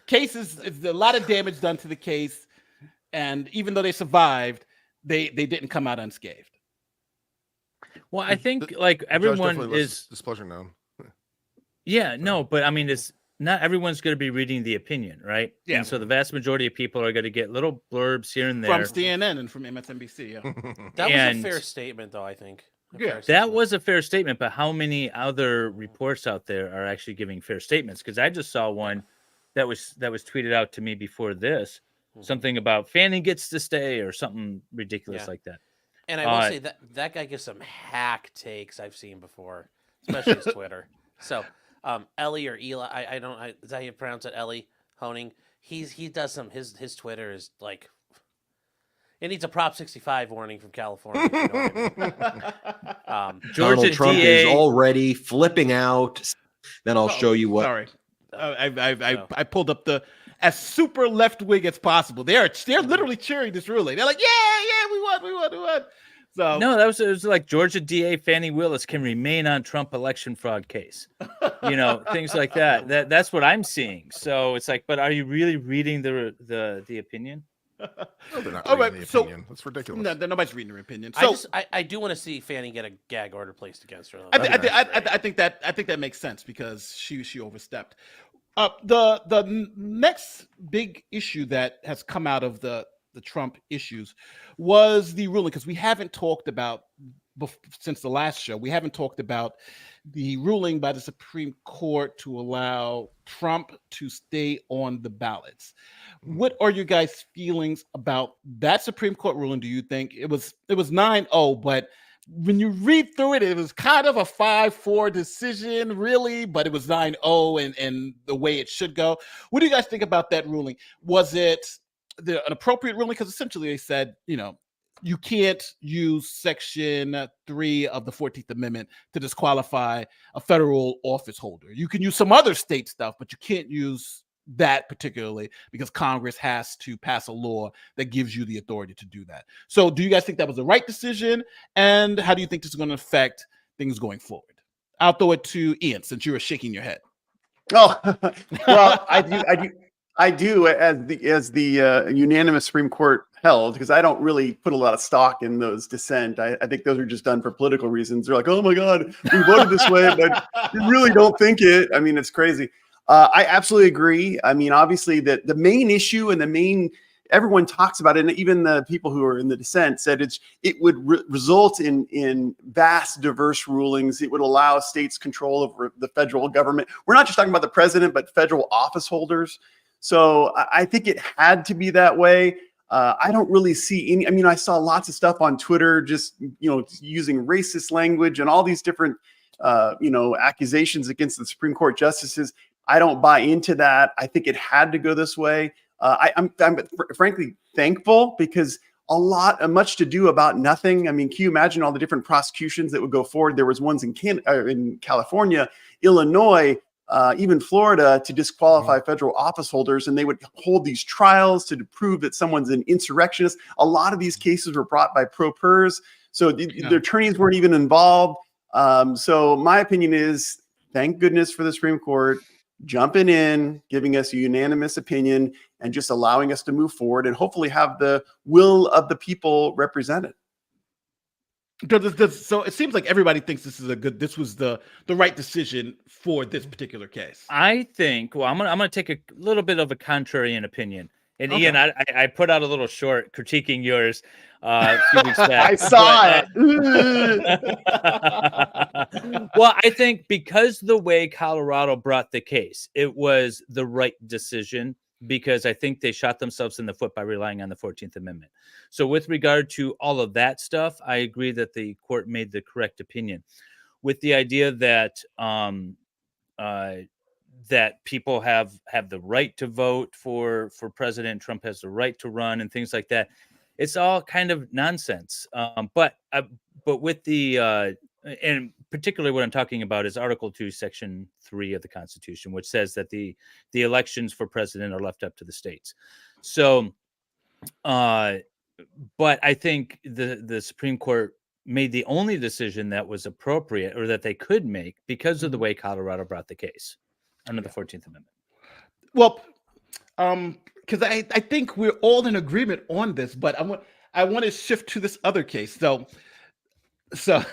Cases, there's a lot of damage done to the case. And even though they survived, they didn't come out unscathed. Well, I think like everyone is displeasure known. Yeah, no, but I mean, it's not everyone's going to be reading the opinion, right? Yeah. And so the vast majority of people are going to get little blurbs here and there From CNN and from MSNBC. Yeah. That was a fair statement, though, I think. Yeah, that was a fair statement. But how many other reports out there are actually giving fair statements? Because I just saw one that was tweeted out to me before this. Something about Fani gets to stay or something ridiculous like that. And I will say that guy gives some hack takes I've seen before, especially his Twitter. So Ellie or Eli, I don't, is that how you pronounce it? Ellie Honing. He does some, his Twitter is like, it needs a Prop 65 warning from California. If you know what I mean. Donald Trump is already flipping out. Then I'll show you what. Sorry. I pulled up the as super left wing as possible. They're literally cheering this ruling. They're like, yeah, we won. So no, it was like Georgia DA Fani Willis can remain on Trump election fraud case. Things like that. That's what I'm seeing. So it's like, but are you really reading the opinion? No, they're not All reading right, the so- opinion. That's ridiculous. No, nobody's reading their opinion. So I do want to see Fanny get a gag order placed against her. though. I That'd be great. think that makes sense because she overstepped. The next big issue that has come out of the Trump issues was the ruling, because we haven't talked about since the last show. We haven't talked about the ruling by the Supreme Court to allow Trump to stay on the ballots. What are your guys' feelings about that Supreme Court ruling? Do you think it was 9-0, but when you read through it, it was kind of a 5-4 decision, really, but it was 9-0 and the way it should go. What do you guys think about that ruling? Was it an appropriate ruling? Because essentially they said, you can't use Section 3 of the 14th Amendment to disqualify a federal office holder. You can use some other state stuff, but you can't use that particularly because Congress has to pass a law that gives you the authority to do that. So do you guys think that was the right decision? And how do you think this is going to affect things going forward? I'll throw it to Ian, since you were shaking your head. Oh, well, I do as the unanimous Supreme Court held, because I don't really put a lot of stock in those dissent. I think those are just done for political reasons. They're like, oh my God, we voted this way, but we really don't think it. I mean, it's crazy. I absolutely agree. I mean, obviously the main issue and everyone talks about it, and even the people who are in the dissent said it would result in vast, diverse rulings. It would allow states control over the federal government. We're not just talking about the president, but federal office holders. So I think it had to be that way. I don't really see any. I mean, I saw lots of stuff on Twitter, just using racist language and all these different accusations against the Supreme Court justices. I don't buy into that. I think it had to go this way. I'm frankly thankful, because much to do about nothing. I mean, can you imagine all the different prosecutions that would go forward? There was ones in California, Illinois, even Florida, to disqualify federal office holders, and they would hold these trials to prove that someone's an insurrectionist. A lot of these cases were brought by pro pers, so the attorneys weren't even involved. So my opinion is, thank goodness for the Supreme Court jumping in, giving us a unanimous opinion, and just allowing us to move forward and hopefully have the will of the people represented. So it seems like everybody thinks this was the right decision for this particular case. I think, well, I'm gonna take a little bit of a contrarian opinian. And Okay. Ian, I put out a little short critiquing yours a few weeks back. I saw it. Well, I think because the way Colorado brought the case, it was the right decision, because I think they shot themselves in the foot by relying on the 14th Amendment. So with regard to all of that stuff, I agree that the court made the correct opinion. With the idea that that people have the right to vote for president, Trump has the right to run, and things like that, it's all kind of nonsense. But with the and particularly what I'm talking about is Article 2, Section 3 of the Constitution, which says that the elections for president are left up to the states. So, but I think the Supreme Court made the only decision that was appropriate, or that they could make, because of the way Colorado brought the case under the 14th Amendment. Well, because I think we're all in agreement on this, but I want to shift to this other case. So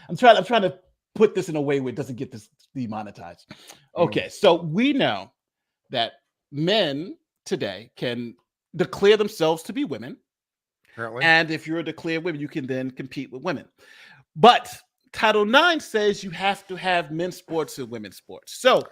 I'm trying to put this in a way where it doesn't get this demonetized. Okay, so we know that men today can declare themselves to be women. Apparently. And if you're a declared women, you can then compete with women. But Title IX says you have to have men's sports and women's sports. So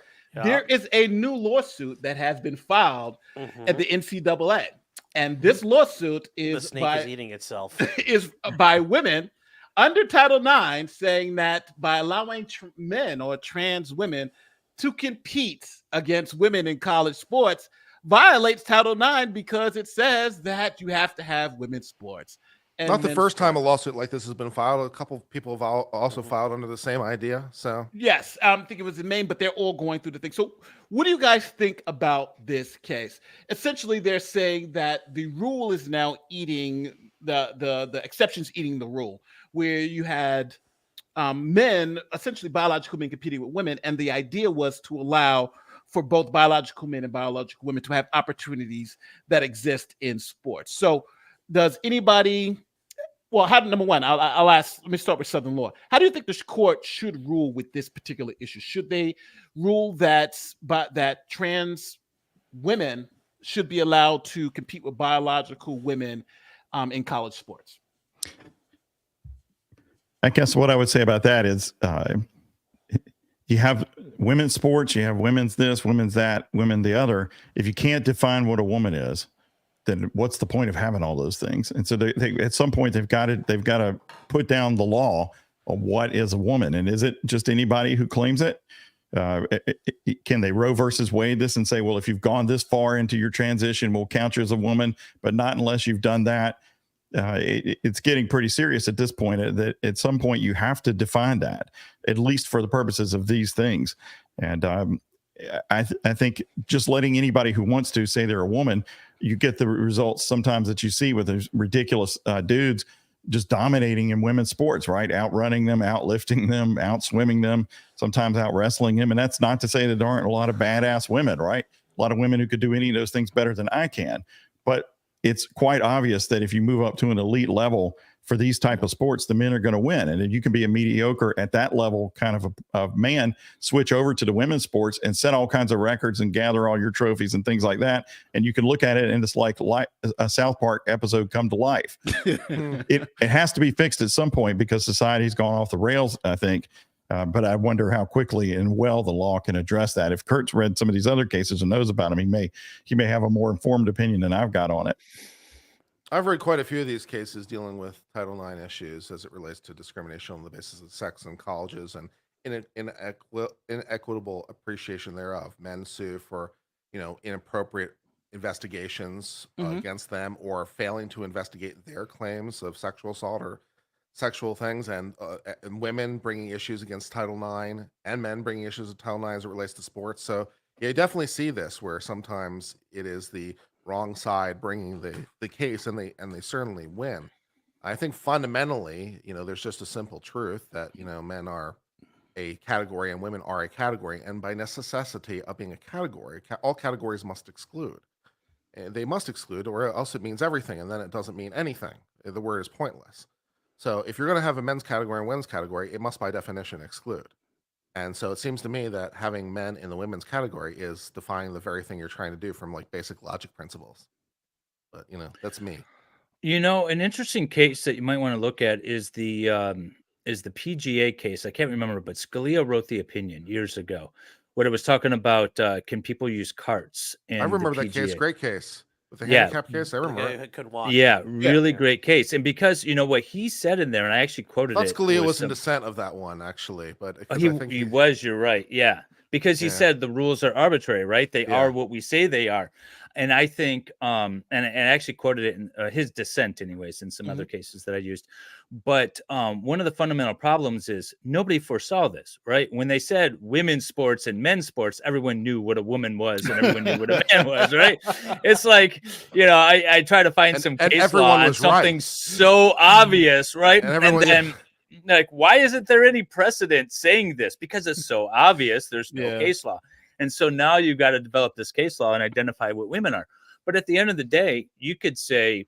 there is a new lawsuit that has been filed at the NCAA. And this lawsuit is the snake is eating itself. is by women under Title IX, saying that by allowing men or trans women to compete against women in college sports violates Title IX, because it says that you have to have women's sports. And Not the men's first time a sports. lawsuit like this has been filed. A couple of people have also filed under the same idea. So Yes, I think it was in Maine, but they're all going through the thing. So what do you guys think about this case? Essentially, they're saying that the rule is now eating the exceptions eating the rule, where you had men, essentially biological men, competing with women, and the idea was to allow for both biological men and biological women to have opportunities that exist in sports. So does anybody, well, number one, I'll ask, let me start with Southern law. How do you think the court should rule with this particular issue? Should they rule that trans women should be allowed to compete with biological women in college sports? I guess what I would say about that is you have women's sports, you have women's this, women's that, women the other. If you can't define what a woman is, then what's the point of having all those things? And so they at some point they've got to put down the law of what is a woman, and is it just anybody who claims it? Can they Roe versus Wade this and say, well, if you've gone this far into your transition, we'll count you as a woman, but not unless you've done that? It's getting pretty serious at this point. That at some point you have to define that, at least for the purposes of these things. And I think just letting anybody who wants to say they're a woman, you get the results sometimes that you see with those ridiculous dudes just dominating in women's sports, right? Outrunning them, outlifting them, outswimming them, sometimes out wrestling them. And that's not to say that there aren't a lot of badass women, right? A lot of women who could do any of those things better than I can. But it's quite obvious that if you move up to an elite level for these type of sports, the men are going to win. And you can be a mediocre at that level kind of a man, switch over to the women's sports and set all kinds of records and gather all your trophies and things like that. And you can look at it and it's like a South Park episode come to life. It has to be fixed at some point because society's gone off the rails, I think. But I wonder how quickly and well the law can address that. If Kurt's read some of these other cases and knows about them, he may have a more informed opinion than I've got on it. I've read quite a few of these cases dealing with Title IX issues as it relates to discrimination on the basis of sex in colleges and inequitable appreciation thereof. Men sue for, inappropriate investigations against them or failing to investigate their claims of sexual assault or sexual things, and women bringing issues against Title IX and men bringing issues of Title IX as it relates to sports. So yeah, you definitely see this where sometimes it is the wrong side bringing the case, and they certainly win. I think fundamentally, there's just a simple truth that men are a category and women are a category, and by necessity of being a category, all categories must exclude. And they must exclude, or else it means everything, and then it doesn't mean anything. The word is pointless. So if you're going to have a men's category and women's category, it must by definition exclude. And so it seems to me that having men in the women's category is defying the very thing you're trying to do from like basic logic principles. But that's me. An interesting case that you might want to look at is the PGA case. I can't remember, but Scalia wrote the opinion years ago, where it was talking about can people use carts? I remember that case. Great case. With the Yeah. handicap case, I remember. It could walk. Yeah, really great case. And because what he said in there, and I actually quoted Thought it. Scalia was in dissent of that one, actually, but I think he was. You're right. Yeah, because he said the rules are arbitrary, right? They are what we say they are. And I think, and I actually quoted it in his dissent, anyways, in some other cases that I used. But one of the fundamental problems is nobody foresaw this, right? When they said women's sports and men's sports, everyone knew what a woman was and everyone knew what a man was, right? It's like, I try to find some case law on something so obvious, right? And then, like, why isn't there any precedent saying this? Because it's so obvious. There's no case law. And so now you've got to develop this case law and identify what women are. But at the end of the day, you could say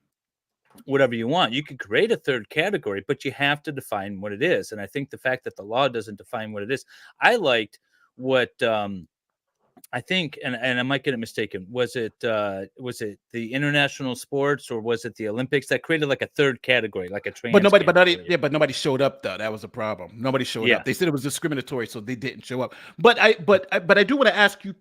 whatever you want. You could create a third category, but you have to define what it is. And I think the fact that the law doesn't define what it is, I liked what I think, and I might get it mistaken. Was it the international sports or was it the Olympics that created like a third category, like a trans? But nobody showed up though. That was a problem. Nobody showed up. They said it was discriminatory, so they didn't show up. But I do want to ask you,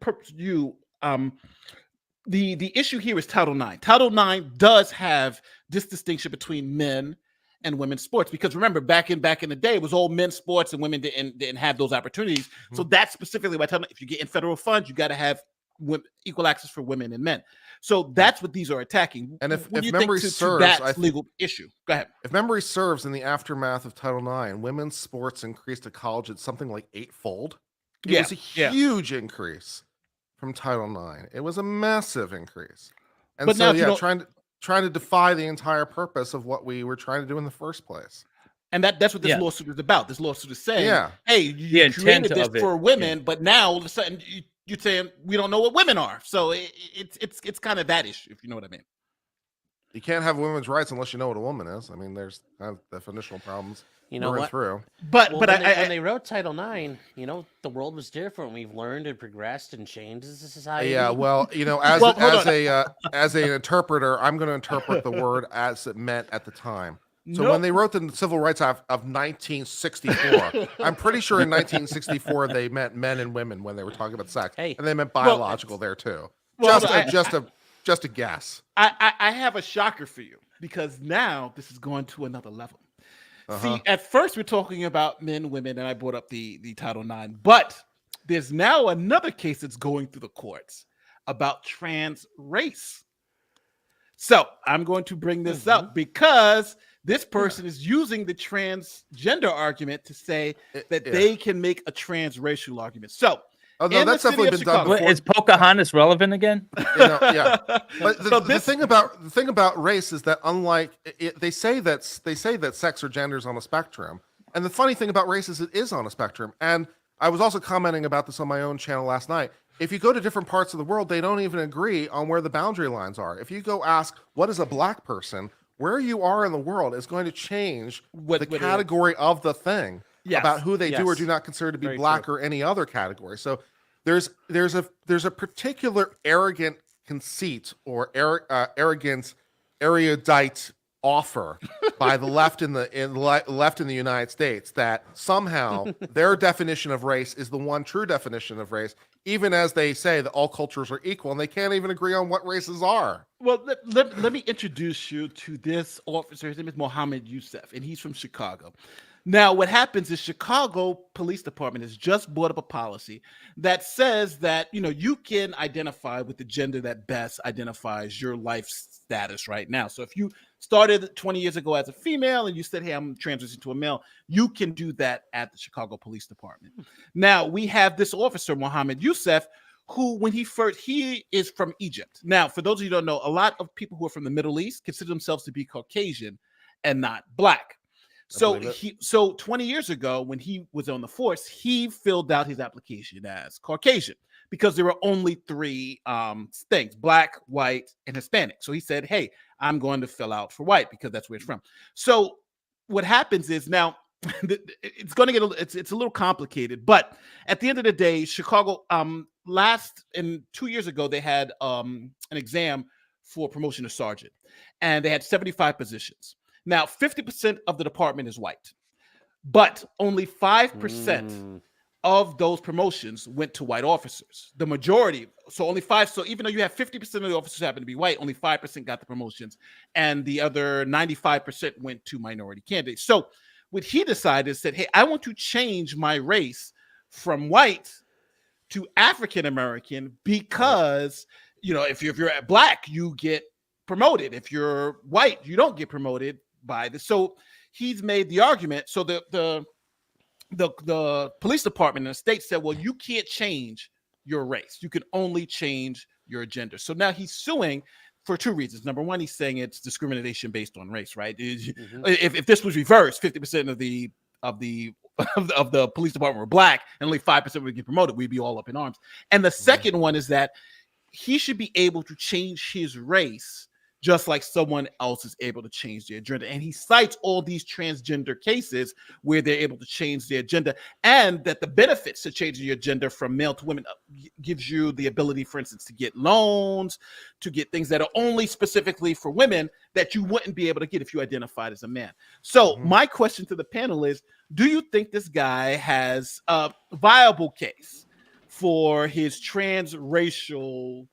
the issue here is Title IX. Title IX does have this distinction between men and women's sports, because remember back in the day it was all men's sports and women didn't have those opportunities. So that's specifically why if you get in federal funds, you got to have equal access for women and men. So that's what these are attacking. And if memory serves, that's legal issue. Go ahead. If memory serves, in the aftermath of Title IX, women's sports increased at college at something like 8-fold. It was a huge increase from Title IX. It was a massive increase. And but so trying to defy the entire purpose of what we were trying to do in the first place. And that's what this lawsuit is about. This lawsuit is saying, hey, you created this for women, but now all of a sudden you're saying we don't know what women are. So it's kind of that issue, if you know what I mean. You can't have women's rights unless you know what a woman is. I mean, there's kind of definitional problems. You know what? Through. But Well, when they wrote Title IX, the world was different. We've learned and progressed and changed as a society. Yeah, well, as an interpreter, I'm going to interpret the word as it meant at the time. So when they wrote the Civil Rights Act of 1964, I'm pretty sure in 1964 they meant men and women when they were talking about sex, and they meant biological there too. Just a guess. I have a shocker for you, because now this is going to another level. See, at first we're talking about men, women, and I brought up the Title IX, but there's now another case that's going through the courts about trans race. So I'm going to bring this up because this person is using the transgender argument to say that they can make a transracial argument. So that's definitely been done before. Is Pocahontas relevant again? But the thing about race is that unlike they say that sex or gender is on a spectrum, and the funny thing about race is it is on a spectrum. And I was also commenting about this on my own channel last night. If you go to different parts of the world, they don't even agree on where the boundary lines are. If you go ask what is a black person, where you are in the world is going to change the category of the thing. About who they do or do not consider to be black or any other category. So there's a particular arrogant conceit or arrogance, erudite offer by the left in the United States that somehow their definition of race is the one true definition of race, even as they say that all cultures are equal, and they can't even agree on what races are. Well, let me introduce you to this officer. His name is Mohammed Youssef, and he's from Chicago. Now, what happens is Chicago Police Department has just brought up a policy that says that, you can identify with the gender that best identifies your life status right now. So if you started 20 years ago as a female and you said, hey, I'm transitioning to a male, you can do that at the Chicago Police Department. Now, we have this officer, Mohammed Youssef, who, he is from Egypt. Now, for those of you who don't know, a lot of people who are from the Middle East consider themselves to be Caucasian and not black. So 20 years ago, when he was on the force, he filled out his application as Caucasian because there were only three things: black, white, and Hispanic. So he said, hey, I'm going to fill out for white because that's where it's from. So what happens is now it's going to get it's a little complicated, but at the end of the day, Chicago 2 years ago, they had an exam for promotion to sergeant, and they had 75 positions. Now, 50% of the department is white, but only 5% of those promotions went to white officers. The majority, so only 5. So even though you have 50% of the officers happen to be white, only 5% got the promotions, and the other 95% went to minority candidates. So what he decided is said, hey, I want to change my race from white to African American because, if you're black, you get promoted. If you're white, you don't get promoted by this. So he's made the argument. So the police department in the state said, well, you can't change your race. You can only change your gender. So now he's suing for two reasons. Number one, he's saying it's discrimination based on race, right? If this was reversed, 50% of the police department were black and only 5% would get promoted, we'd be all up in arms. And the second one is that he should be able to change his race just like someone else is able to change their gender. And he cites all these transgender cases where they're able to change their gender, and that the benefits to changing your gender from male to women gives you the ability, for instance, to get loans, to get things that are only specifically for women that you wouldn't be able to get if you identified as a man. So my question to the panel is, do you think this guy has a viable case for his transracial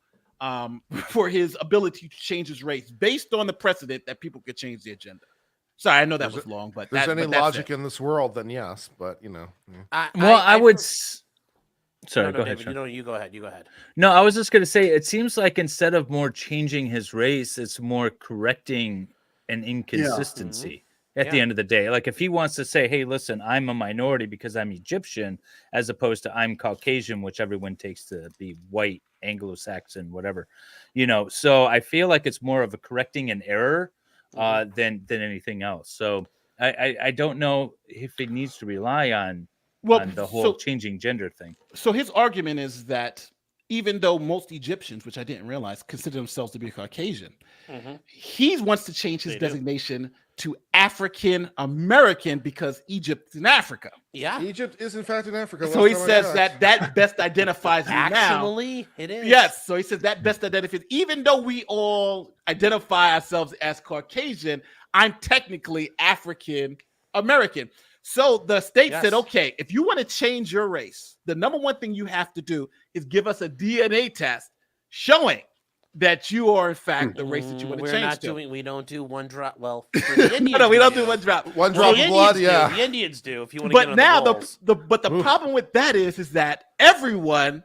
for his ability to change his race based on the precedent that people could change their gender? Sorry, I know that was long, but if there's any logic in this world, then yes. But I would. Sorry, go ahead. David, you go ahead. You go ahead. No, I was just going to say, it seems like instead of more changing his race, it's more correcting an inconsistency. At the end of the day, like if he wants to say, hey, listen, I'm a minority because I'm Egyptian, as opposed to I'm Caucasian, which everyone takes to be white, Anglo-Saxon, whatever, so I feel like it's more of a correcting an error than anything else. So I don't know if it needs to rely on the whole changing gender thing. So his argument is that even though most Egyptians, which I didn't realize, consider themselves to be Caucasian, Mhm. he wants to change his They do. designation to African American because Egypt's in Africa. Yeah. Egypt is in fact in Africa. So last he time I says checked. that best identifies me now. Actually, it is. Yes. So he says that best identifies, even though we all identify ourselves as Caucasian, I'm technically African American. So the state Yes. said, okay, if you want to change your race, the number one thing you have to do is give us a DNA test showing that you are in fact the race that you want to We're change not to. doing. We don't do one drop. Well, for the Indians, No, we don't do one drop. One Well, drop the of blood. Indians do. Yeah. The Indians do. If you want to get But on now the rolls. the problem with that is that everyone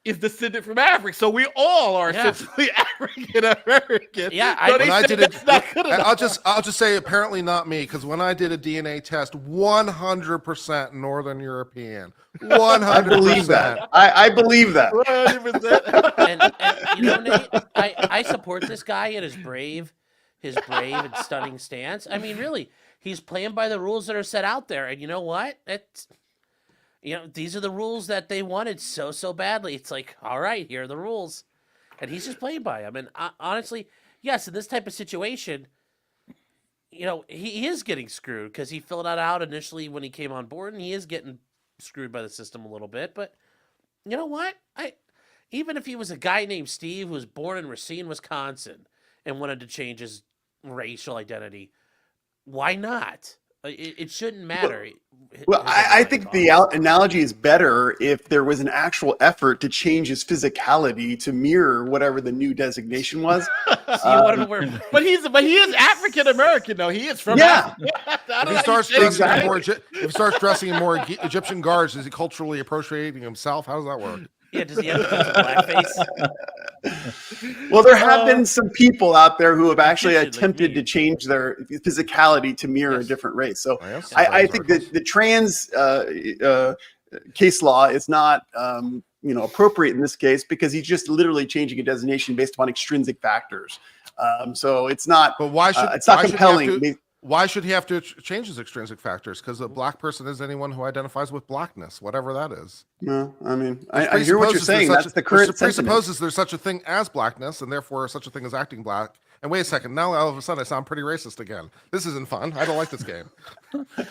is descended from Africa, so we all are Yeah. essentially African American. Yeah, so I- they When I said did it, that's not good enough. I'll just say apparently not me, because when I did a DNA test, 100% Northern European. 100%. I believe that. I believe that. 100%. and you know, Nate, I support this guy and his brave and stunning stance. I mean, really, he's playing by the rules that are set out there. And you know what? These are the rules that they wanted so badly. It's like, all right, here are the rules, and he's just playing by them. And honestly, yes, in this type of situation, he is getting screwed because he filled that out initially when he came on board, and he is getting screwed by the system a little bit. But you know what? Even if he was a guy named Steve who was born in Racine, Wisconsin, and wanted to change his racial identity, why not? It shouldn't matter. Well, I think the analogy is better if there was an actual effort to change his physicality to mirror whatever the new designation was. But he is African American though. He is from Yeah. Africa. If he starts dressing in more Egyptian garb, is he culturally appropriating himself? How does that work? Yeah, does he have blackface? Well, there have been some people out there who have actually attempted to change their physicality to mirror a different race. So I think that the trans case law is not appropriate in this case because he's just literally changing a designation based upon extrinsic factors. So it's not. But why should it's not compelling? Why should he have to change his extrinsic factors? Because a black person is anyone who identifies with blackness, whatever that is. No, I mean, I hear what you're saying. That's the current sentiment. Presupposes there's such a thing as blackness, and therefore such a thing as acting black. And wait a second, now all of a sudden I sound pretty racist again. This isn't fun. I don't like this game.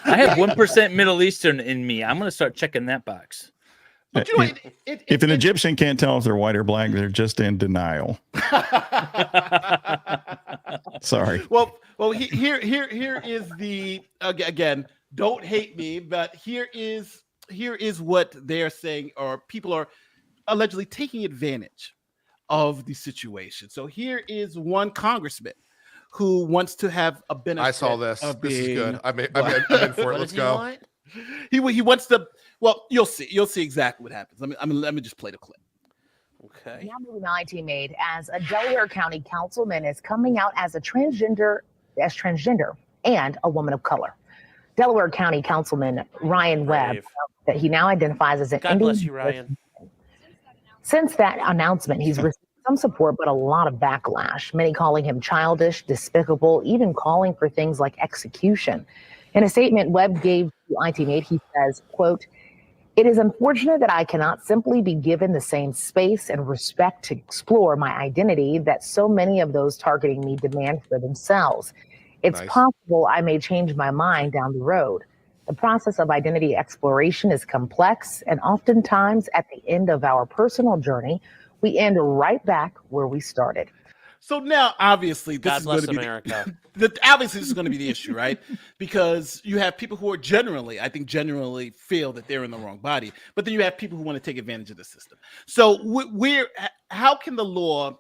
I have 1% Middle Eastern in me. I'm going to start checking that box. But you know, If an Egyptian can't tell if they're white or black, they're just in denial. Sorry. Well, here is the again. Don't hate me, but here is what they're saying, or people are allegedly taking advantage of the situation. So here is one congressman who wants to have a benefit. I saw this. Of This is being good. I'm in for it. What Let's does he go. want? He wants to. Well, you'll see exactly what happens. Let me just play the clip. Okay. Now moving on, teammate, as a Delaware County councilman is coming out as transgender and a woman of color. Delaware County Councilman Ryan Webb announced that he now identifies as an God Indian. bless you, Ryan. Since that announcement, he's received some support, but a lot of backlash. Many calling him childish, despicable, even calling for things like execution. In a statement Webb gave to iTeammate, he says, quote, "It is unfortunate that I cannot simply be given the same space and respect to explore my identity that so many of those targeting me demand for themselves. It's possible I may change my mind down the road. The process of identity exploration is complex, and oftentimes at the end of our personal journey, we end right back where we started." So now, obviously, this God is going bless to be America. obviously this is going to be the issue, right? Because you have people who are generally feel that they're in the wrong body, but then you have people who want to take advantage of the system. So how can the law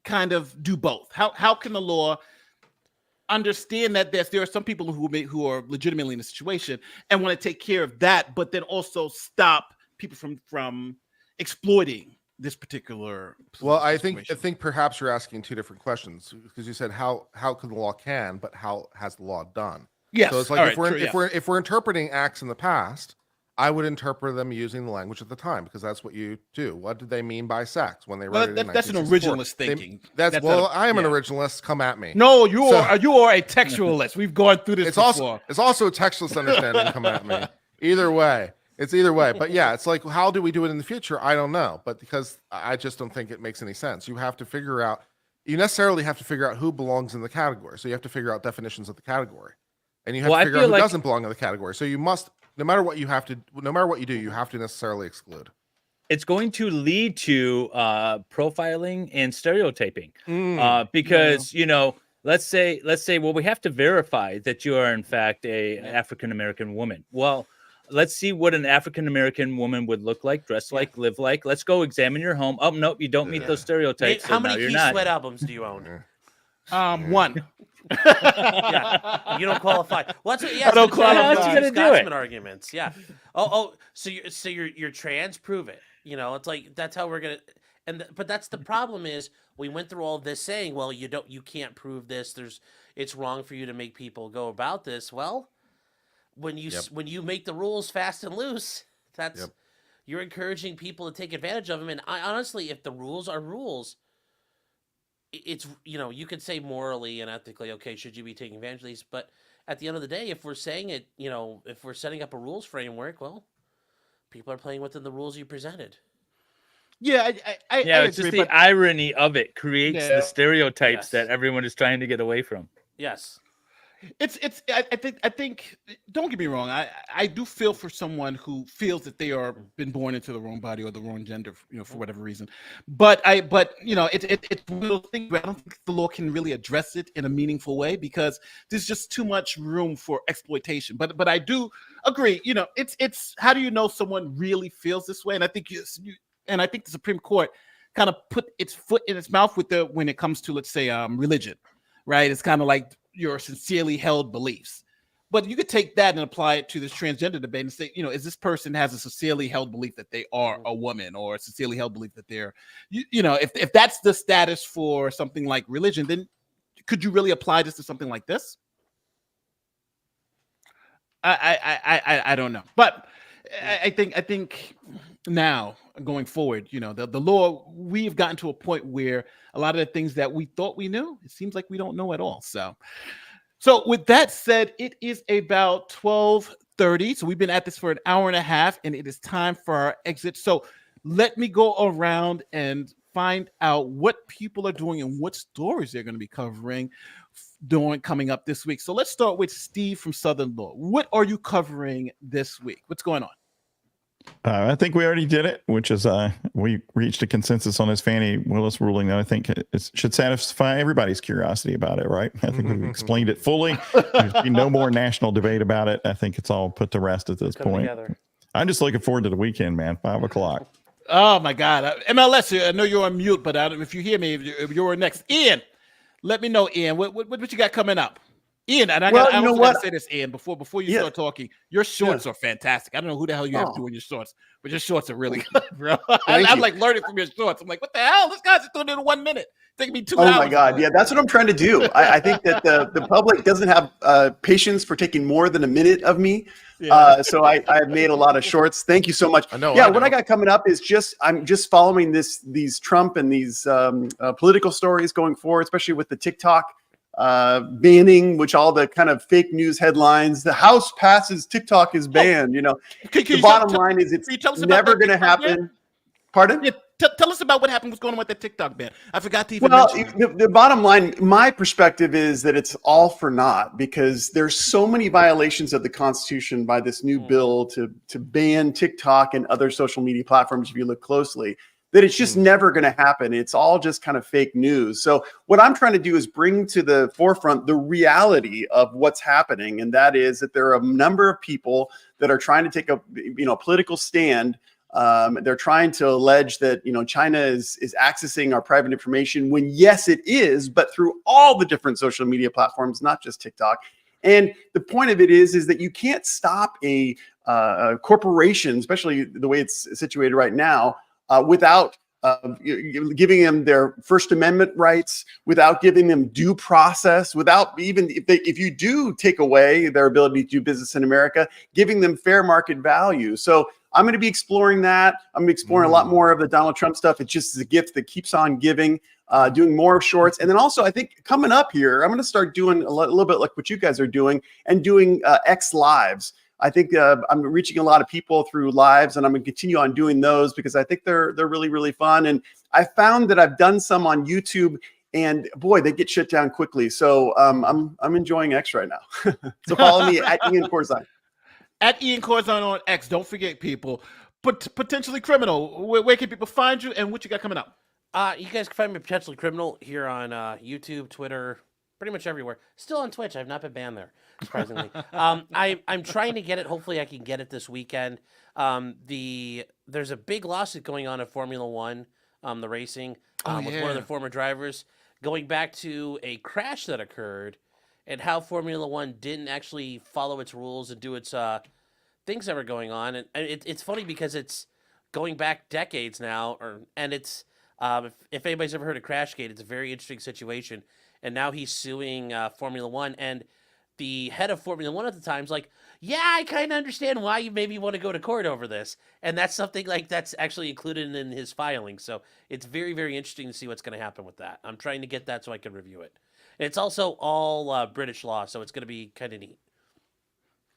kind of do both? How can the law understand that there are some people who are legitimately in a situation and want to take care of that, but then also stop people from exploiting this particular situation? I think perhaps you're asking two different questions, because you said how can the law but how has the law done? Yes. So it's like if we're interpreting acts in the past, I would interpret them using the language at the time, because that's what you do. What did they mean by sex when they wrote it in that's an 1964? originalist thinking. I am an originalist. Come at me. No, you are a textualist. We've gone through this before. It's also a textualist understanding. Come at me. Either way, It's either way. But yeah, it's like, how do we do it in the future? I don't know. But because I just don't think it makes any sense. You have to figure out, you necessarily have to figure out who belongs in the category. So you have to figure out definitions of the category. And you have to figure out who doesn't belong in the category. So you must, no matter what you do, you have to necessarily exclude. It's going to lead to profiling and stereotyping because, let's say, well, we have to verify that you are in fact a African-American woman. Well, let's see what an African-American woman would look like, dress like, live like. Let's go examine your home. Oh, nope, you don't meet those stereotypes. How many Key Sweat albums do you own? One. Yeah, you don't qualify. What's it? Yeah, I don't qualify. How you gonna do it? Arguments. Yeah. So you're trans? Prove it. It's like that's how we're gonna. But that's the problem is we went through all this saying, well, you can't prove this. It's wrong for you to make people go about this. Well, when you make the rules fast and loose, you're encouraging people to take advantage of them. And I honestly, if the rules are rules, it's you could say morally and ethically, okay, should you be taking advantage of these? But at the end of the day, if we're saying it, if we're setting up a rules framework, well, people are playing within the rules you presented. Yeah, I it's agree, just the irony of it creates the stereotypes Yes. that everyone is trying to get away from. Yes. I think don't get me wrong, I do feel for someone who feels that they are been born into the wrong body or the wrong gender, for whatever reason. But it's one of those things where I don't think the law can really address it in a meaningful way because there's just too much room for exploitation. But I do agree, it's how do you know someone really feels this way? And I think I think the Supreme Court kind of put its foot in its mouth when it comes to, let's say, religion, right? It's kind of like your sincerely held beliefs. But you could take that and apply it to this transgender debate and say, is this person has a sincerely held belief that they are a woman or a sincerely held belief that they're, if that's the status for something like religion, then could you really apply this to something like this? I don't know. But I think now going forward, the law, we've gotten to a point where a lot of the things that we thought we knew, it seems like we don't know at all. So with that said, it is about 12:30. So we've been at this for an hour and a half, and it is time for our exit. So let me go around and find out what people are doing and what stories they're going to be covering coming up this week. So let's start with Steve from Southern Law. What are you covering this week? What's going on? I think we already did it, which is we reached a consensus on this Fani Willis ruling that I think it should satisfy everybody's curiosity about it, right? I think we've explained it fully. There's been no more national debate about it. I think it's all put to rest at this point. Together. I'm just looking forward to the weekend, man. 5 o'clock. Oh, my God. MLS, I know you're on mute, but if you hear me, if you're next. Ian, let me know, Ian. What you got coming up? Ian, and I got to say this, Ian, before you start talking, your shorts are fantastic. I don't know who the hell you have doing your shorts, but your shorts are really good, bro. I'm like learning from your shorts. I'm like, what the hell? This guy's just doing it in 1 minute. Taking me 2 hours. Oh my God. Yeah, that's what I'm trying to do. I think that the public doesn't have patience for taking more than a minute of me. So I've made a lot of shorts. Thank you so much. I know. What I got coming up is I'm just following these Trump and these political stories going forward, especially with the TikTok banning, which all the kind of fake news headlines, the House passes, TikTok is banned. The bottom line is it's never going to happen. Pardon? Yeah, tell us about what happened. What's going on with the TikTok ban? I forgot to even mention. The bottom line, my perspective is that it's all for naught because there's so many violations of the Constitution by this new bill to ban TikTok and other social media platforms, if you look closely, that it's just never going to happen. It's all just kind of fake news. So what I'm trying to do is bring to the forefront the reality of what's happening. And that is that there are a number of people that are trying to take a political stand. They're trying to allege that, China is accessing our private information when yes, it is, but through all the different social media platforms, not just TikTok. And the point of it is that you can't stop a corporation, especially the way it's situated right now, without giving them their First Amendment rights, without giving them due process, without even if you do take away their ability to do business in America, giving them fair market value. So I'm going to be exploring that. I'm exploring a lot more of the Donald Trump stuff. It's just a gift that keeps on giving, doing more of shorts. And then also, I think coming up here, I'm going to start doing a little bit like what you guys are doing and doing X Lives. I think I'm reaching a lot of people through lives, and I'm going to continue on doing those because I think they're really, really fun. And I found that I've done some on YouTube, and boy, they get shut down quickly. So I'm enjoying X right now. So follow me at Ian Corzine. At Ian Corzine on X. Don't forget, people. Potentially Criminal. Where can people find you, and what you got coming up? You guys can find me Potentially Criminal here on YouTube, Twitter, pretty much everywhere. Still on Twitch. I've not been banned there, surprisingly. I'm trying to get it. Hopefully I can get it this weekend. There's a big lawsuit going on at Formula One, the racing, with one of the former drivers, going back to a crash that occurred and how Formula One didn't actually follow its rules and do its things that were going on. And it's funny because it's going back decades now, and it's if anybody's ever heard of Crashgate, it's a very interesting situation. And now he's suing Formula One, and the head of Formula One at the time's like, yeah, I kind of understand why you maybe want to go to court over this. And that's something like that's actually included in his filing. So it's very, very interesting to see what's going to happen with that. I'm trying to get that so I can review it. And it's also all British law, so it's going to be kind of neat.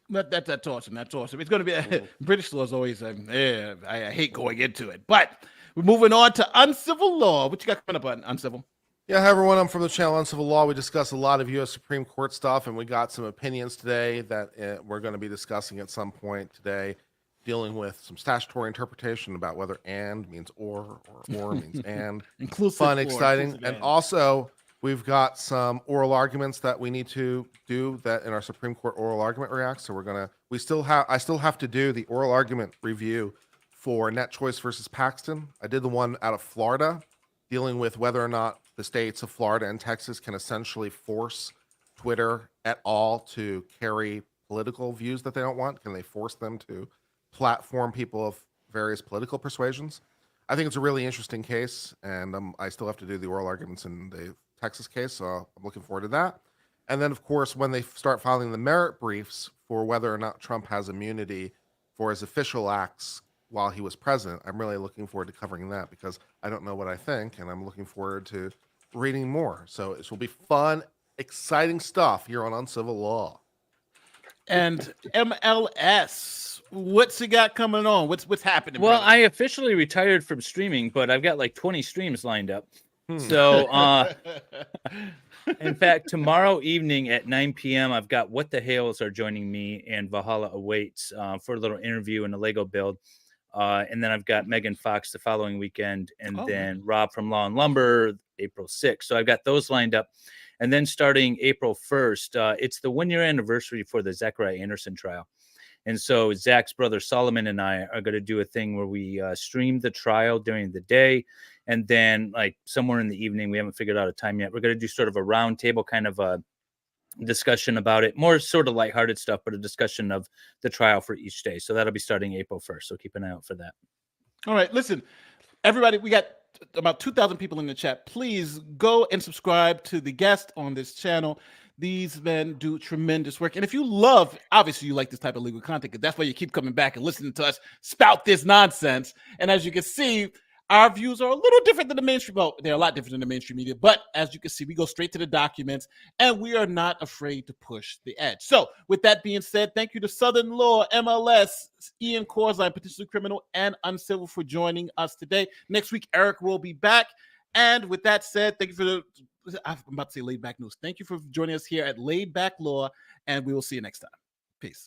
That's awesome. That's awesome. It's going to be British law is always I hate going into it, but we're moving on to uncivil law. What you got coming up on uncivil? Yeah, hi everyone. I'm from the channel Uncivil Law. We discuss a lot of U.S. Supreme Court stuff, and we got some opinions today that we're going to be discussing at some point today, dealing with some statutory interpretation about whether "and" means or means "and." Inclusive, fun, exciting, and also we've got some oral arguments that we need to do that in our Supreme Court oral argument reacts. So I still have to do the oral argument review for Net Choice versus Paxton. I did the one out of Florida, dealing with whether or not the states of Florida and Texas can essentially force Twitter at all to carry political views that they don't want. Can they force them to platform people of various political persuasions? I think it's a really interesting case, and I still have to do the oral arguments in the Texas case, so I'm looking forward to that. And then, of course, when they start filing the merit briefs for whether or not Trump has immunity for his official acts while he was president, I'm really looking forward to covering that because I don't know what I think, and I'm looking forward to reading more. So this will be fun, exciting stuff here on Uncivil Law. And MLS, what's he got coming on? What's happening? Well, brother? I officially retired from streaming, but I've got like 20 streams lined up. So, in fact, tomorrow evening at 9 p.m., I've got What the Hales are joining me and Valhalla Awaits for a little interview and a Lego build. And then I've got Megan Fox the following weekend, and then Rob from Law and Lumber April 6th. So I've got those lined up. And then starting April 1st, it's the 1-year anniversary for the Zachariah Anderson trial. And so Zach's brother Solomon and I are going to do a thing where we stream the trial during the day. And then like somewhere in the evening, we haven't figured out a time yet, we're going to do sort of a round table kind of a discussion about it, more sort of lighthearted stuff, but a discussion of the trial for each day. So that'll be starting April 1st. So keep an eye out for that. All right, listen, everybody, we got about 2,000 people in the chat. Please go and subscribe to the guest on this channel. These men do tremendous work. And if you love, obviously you like this type of legal content, because that's why you keep coming back and listening to us spout this nonsense. And as you can see, our views are a little different than the mainstream. Well, they're a lot different than the mainstream media, but as you can see, we go straight to the documents and we are not afraid to push the edge. So with that being said, thank you to Southern Law, MLS, Ian Corzine, Potentially Criminal, and Uncivil for joining us today. Next week, Eric will be back. And with that said, thank you for I'm about to say Laid Back News. Thank you for joining us here at Laid Back Law, and we will see you next time. Peace.